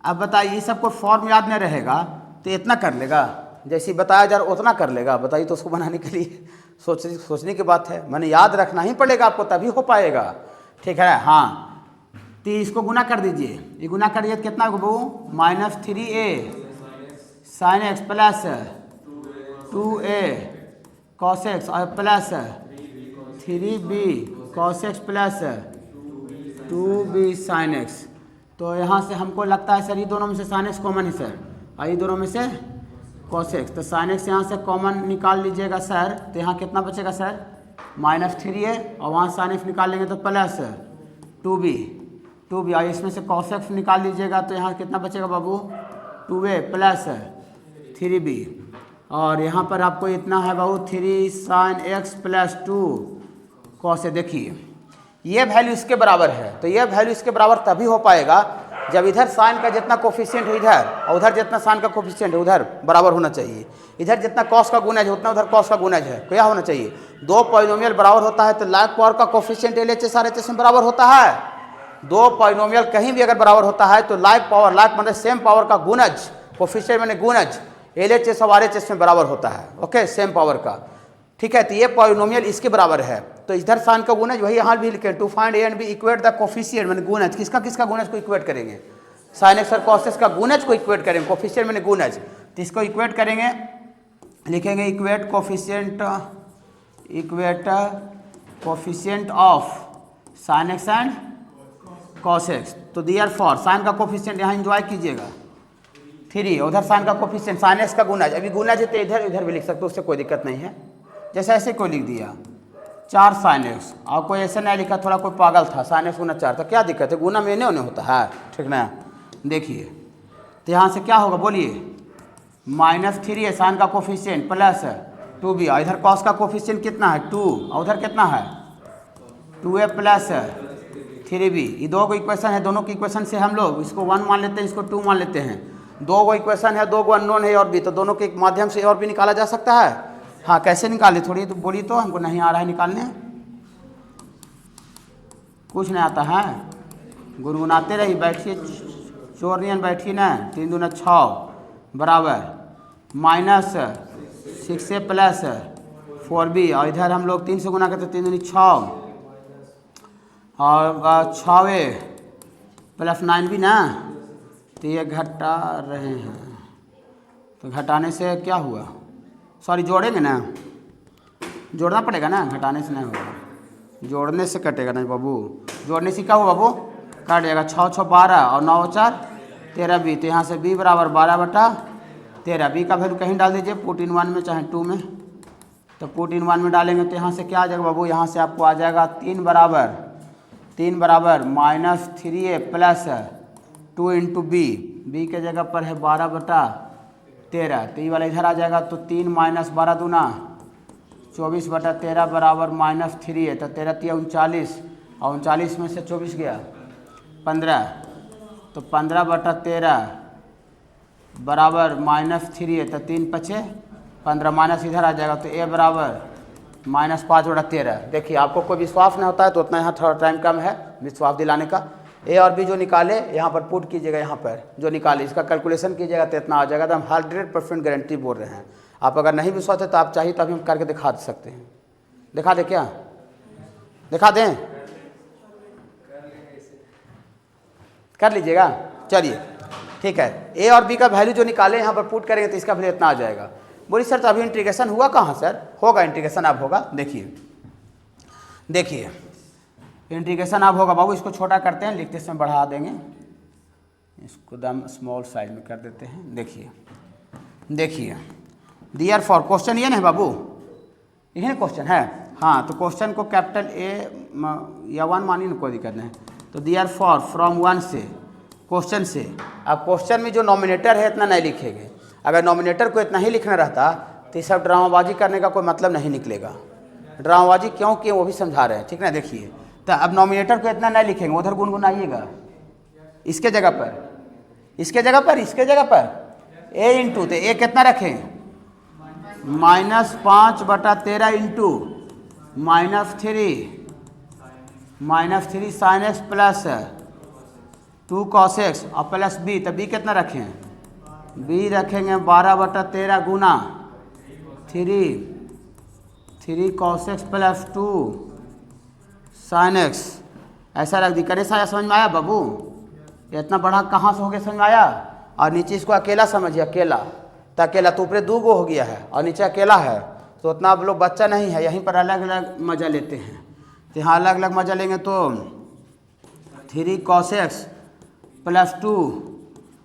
अब बताइए ये सबको फॉर्म याद नहीं रहेगा तो इतना कर लेगा, जैसे बताया जा रहा उतना कर लेगा, बताइए। तो उसको बनाने के लिए सोचने की बात है, मैंने याद रखना ही पड़ेगा आपको, तभी हो पाएगा। ठीक है, हाँ, तो इसको गुना कर दीजिए, ये गुना कर दीजिए कितना होगा वो, -3a sine x plus 2a cos x और plus 3b cos x plus 2b sine x. तो यहाँ से हमको लगता है सर ये दोनों में से साइन एक्स कॉमन है सर, और ये दोनों में से cos x, तो साइन एक्स यहाँ से कॉमन निकाल लीजिएगा सर, तो यहाँ कितना बचेगा सर, -3a और वहाँ साइन एक्स निकाल लेंगे तो प्लस 2b, और इसमें से cos x निकाल लीजिएगा तो यहाँ कितना बचेगा बाबू, 2a प्लस 3b, और यहाँ पर आपको इतना है बाबू 3 sine x plus 2 cos x। देखिए ये वैल्यू इसके बराबर है, तो ये वैल्यू इसके बराबर तभी हो पाएगा जब इधर साइन का जितना कोफिशिएंट है इधर और उधर जितना साइन का कोफिशिएंट है उधर बराबर होना चाहिए। इधर जितना कॉस का गुणज है उतना उधर कॉस का गुणज है, क्या होना चाहिए, 2 पॉलिनोमियल बराबर होता है तो लाइक पावर का कोफिशिएंट LHS RHS में बराबर होता है। 2 पॉलिनोमियल कहीं भी अगर बराबर होता है तो लाइक पावर, लाइक मतलब सेम पावर का गुणज, कोफिशिएंट मैंने गुणज LHS और RHS में बराबर होता है, ओके, सेम पावर का। ठीक है, तो ये पॉलिनोमियल इसके बराबर है, तो इधर साइन का गुणज वही यहाँ भी लिखे, to find A and B equate the coefficient मैंने गुणज, किसका गुणज को इक्वेट करेंगे, साइन एक्स और कॉस एक्स का गुणज को इक्वेट करेंगे, कोफिशिएंट मैंने गुणज, तो इसको इक्वेट करेंगे, लिखेंगे equate coefficient of sine x and cos x. तो देयरफॉर साइन का कोफिशिएंट यहाँ एंजॉय कीजिएगा 3, उधर साइन का कोफिशिएंट साइन एक्स का गुणज, अभी गुणज है तो इधर भी लिख सकते हो, उससे कोई दिक्कत नहीं है, जैसे ऐसे कोई लिख दिया 4 साइन एक्स, और कोई ऐसे नहीं लिखा, थोड़ा कोई पागल था, साइन एक्स गुना 4 था, क्या दिक्कत है, गुना में इन्हें उन्हें होता है, ठीक ना। देखिए तो यहाँ से क्या होगा बोलिए, -3 है साइन का कोफिशिएंट प्लस 2b, और इधर कॉस का कोफिशिएंट कितना है 2, और उधर कितना है 2a प्लस 3b। ये 2 इक्वेशन है, दोनों की इक्वेशन से हम लोग इसको 1 मान लेते हैं, इसको 2 मान लेते हैं, 2 इक्वेशन है, 2 अननोन है और भी, तो दोनों के माध्यम से और भी निकाला जा सकता है। हाँ, कैसे निकाले, थोड़ी तो बोली, तो हमको नहीं आ रहा है निकालने, कुछ नहीं आता है, गुनगुनाते रही, बैठिए चोरनियन बैठिए ना, 3 दूना 6 बराबर -6a प्लस 4b, और इधर हम लोग 3 से गुना करते 3 दूनी 6 और 6a प्लस 9b ना, तो ये घटा रहे हैं, तो घटाने से क्या हुआ, सॉरी जोड़ेंगे ना, जोड़ना पड़ेगा ना, घटाने से नहीं होगा, जोड़ने से कटेगा नहीं बाबू, जोड़ने से क्या होगा बाबू, काट जाएगा, 6 6 12 और 9 4 13b, तो यहाँ से b बराबर 12/13, b का वैल्यू कहीं डाल दीजिए, पुट इन 1 में चाहे 2 में, तो पुट इन 1 में डालेंगे तो यहाँ से क्या आ जाएगा बाबू, यहाँ से आपको आ जाएगा 3 बराबर -3a प्लस 2 इंटू b के जगह पर है 12/13, तो ये वाला इधर आ जाएगा, तो 3 - 12 दूना 24/13 बराबर -3 है, तो 13 3 39, और 39 में से 24 गया 15, तो 15/13 बराबर -3 है, तो 3 5 15 माइनस इधर आ जाएगा, तो a बराबर -5/13। देखिए आपको कोई विश्वास नहीं होता है तो उतना यहाँ थोड़ा टाइम कम है विश्वास दिलाने का। ए और बी जो निकाले यहाँ पर पुट कीजिएगा, यहाँ पर जो निकाले इसका कैलकुलेशन कीजिएगा तो इतना आ जाएगा, तो हम 100% गारंटी बोल रहे हैं। आप अगर नहीं विश्वास है तो आप चाहिए तो अभी हम करके दिखा सकते हैं। दिखा दें क्या, दिखा दें, कर लीजिएगा, चलिए ठीक है। ए और बी का वैल्यू जो निकाले यहाँ पर पुट करेंगे तो इसका वैल्यू इतना आ जाएगा। बोली सर तो अभी इंटीग्रेशन हुआ कहाँ सर, होगा इंटीग्रेशन अब होगा। देखिए इंटीग्रेशन अब होगा बाबू, इसको छोटा करते हैं, लिखते समय बढ़ा देंगे, इसको दम स्मॉल साइज में कर देते हैं। देखिए देखिए दियर फॉर क्वेश्चन ये ना है बाबू, यही ना क्वेश्चन है। हाँ तो क्वेश्चन को कैपिटल ए या 1 मानिए ना, कोई दिक्कत नहीं। तो दियर फॉर फ्रॉम 1 से, क्वेश्चन से। अब क्वेश्चन में जो नॉमिनेटर है इतना नहीं लिखेंगे, अगर नॉमिनेटर को इतना ही लिखना रहता तो ये सब ड्रामाबाजी करने का कोई मतलब नहीं निकलेगा। ड्रामाबाजी क्यों किए वो भी समझा रहे हैं, ठीक ना। देखिए तो अब नॉमिनेटर को इतना नहीं लिखेंगे, उधर गुनगुनाइएगा, इसके जगह पर, इसके जगह पर, इसके जगह पर a इंटू, तो a कितना रखें, -5/13 into -3 sine x plus 2 cos x और प्लस b, तो b कितना रखें, b रखेंगे 12/13 गुना 3 cos x plus 2 sine x, ऐसा रख दी। करे साया समझ में आया बाबू, इतना बड़ा कहाँ से हो गया, समझ में आया। और नीचे इसको अकेला समझिए, अकेला, तो अकेला तो ऊपर 2 गो हो गया है और नीचे अकेला है, तो उतना आप लोग बच्चा नहीं है, यहीं पर अलग अलग मज़ा लेते हैं। तो यहाँ अलग अलग मज़ा लेंगे तो 3 cos x प्लस 2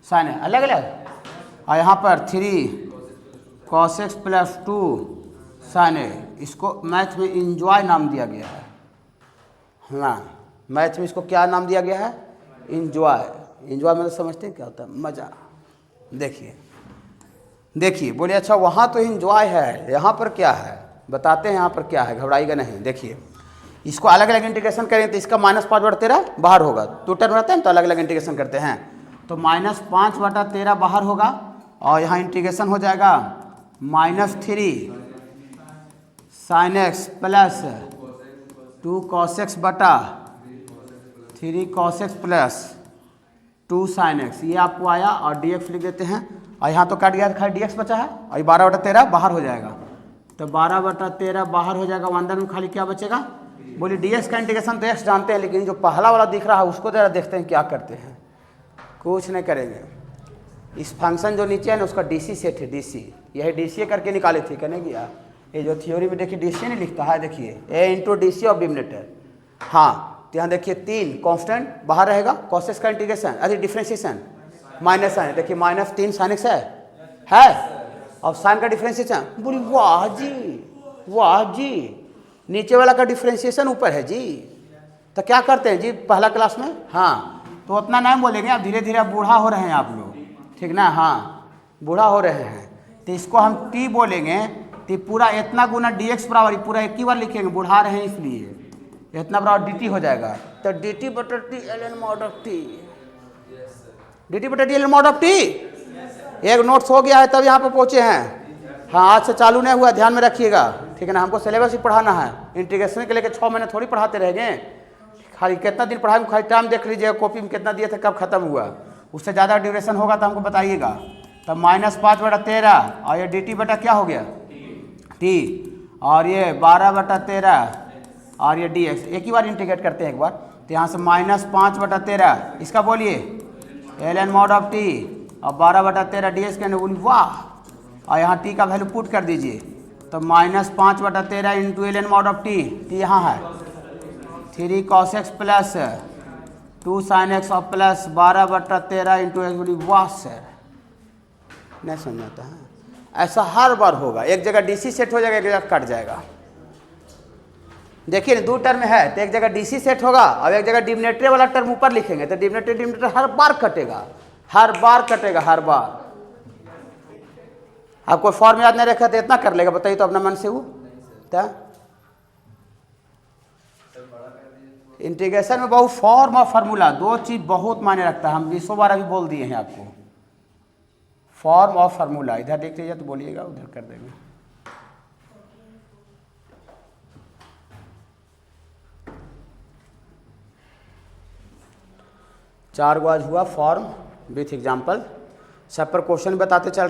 साइन अलग अलग, और यहाँ पर 3 cos x प्लस 2 साइन, इसको मैथ में इंजॉय नाम दिया गया है। हाँ मैथ में इसको क्या नाम दिया गया है, इंजॉय। इंजॉय मतलब समझते हैं क्या होता है, मज़ा। देखिए देखिए बोलिए अच्छा वहाँ तो इंजॉय है, यहाँ पर क्या है बताते हैं, यहाँ पर क्या है, घबराइएगा नहीं। देखिए इसको अलग अलग इंटीग्रेशन करें तो इसका -5/13 बाहर होगा, 2 टर्म रहता है तो अलग अलग इंटीग्रेशन करते हैं, तो -5/13 बाहर होगा, और यहाँ इंटीग्रेशन हो जाएगा -3 sine x plus 2 cos x बटा 3 cos x plus 2 sine x, ये आपको आया। और dx लिख देते हैं, और यहाँ तो कट गया तो खाली dx बचा है, और ये 12/13 बाहर हो जाएगा, तो 12/13 बाहर हो जाएगा, अंदर में खाली क्या बचेगा, बोलिए dx का इंटीग्रेशन तो x जानते हैं, लेकिन जो पहला वाला दिख रहा है उसको जरा देखते हैं क्या करते हैं। कुछ नहीं करेंगे, इस फंक्शन जो नीचे है ना उसका DC सेट है, DC, यही DCA करके निकाले थे, कहने गया ये जो थ्योरी में देखिए DCA नहीं लिखता है, देखिए a into DC of denominator. हाँ तो यहाँ देखिए 3 कांस्टेंट बाहर रहेगा, cos x का इंटीग्रेशन अरे डिफ्रेंशिएशन माइनस साइन, देखिए -3 साइन एक्स है, और साइन का डिफ्रेंशिएशन, बोली वाह जी वाह जी, नीचे वाला का डिफ्रेंशिएशन ऊपर है जी। तो क्या करते हैं जी पहला क्लास में, हाँ तो उतना नहीं बोलेंगे, अब धीरे धीरे बूढ़ा हो रहे हैं आप लोग, ठीक ना। हाँ बूढ़ा हो रहे हैं, तो इसको हम t बोलेंगे, तो पूरा इतना गुना dx बराबर, पूरा एक ही बार लिखेंगे, बुढ़ा रहे हैं इसलिए, इतना बराबर dt हो जाएगा, तो dt/t ln mod of t, dt/t ln mod of t। एक नोट्स हो गया है तब यहाँ पे पहुँचे हैं। हाँ आज से चालू नहीं हुआ, ध्यान में रखिएगा, ठीक है ना। हमको सिलेबस ही पढ़ाना है, इंटीग्रेशन के लेके 6 महीने थोड़ी पढ़ाते रह गए, खाली कितना दिन पढ़ाएंगे, खाली टाइम देख लीजिए कॉपी में कितना दिए थे, कब खत्म हुआ, उससे ज़्यादा ड्यूरेशन होगा तो हमको बताइएगा। तब -5/13 और ये dt बटा क्या हो गया t, और ये 12/13 और ये dx, एक ही बार इंटीग्रेट करते हैं एक बार, तो यहाँ से -5/13 इसका बोलिए ln mod ऑफ t, और 12/13 dx के बोली वाह, और यहाँ t का वैल्यू पुट कर दीजिए, तो -5/13 into ln mod of t, यहाँ है 3 cos x plus 2 sine x और प्लस 12/13 इंटू एक्स, बोली वाह सर नहीं समझ आता है। ऐसा हर बार होगा, एक जगह DC सेट हो जाएगा, एक जगह कट जाएगा। देखिए 2 टर्म है तो एक जगह DC सेट होगा और एक जगह डिनोमिनेटर वाला टर्म ऊपर लिखेंगे, तो डिनोमिनेटर हर बार कटेगा, हर बार कटेगा, हर बार। आपको फॉर्म याद नहीं रखा तो इतना कर लेगा, बताइए तो अपना मन से वो इंटीग्रेशन में बहुत फॉर्म और फार्मूला 2 चीज़ बहुत मायने रखता है, हम 20 बार अभी बोल दिए हैं आपको, फॉर्म और फार्मूला। इधर देख लीजिए तो बोलिएगा, उधर कर देंगे। चार गो आज हुआ फॉर्म विथ एग्जाम्पल, सब पर क्वेश्चन बताते चल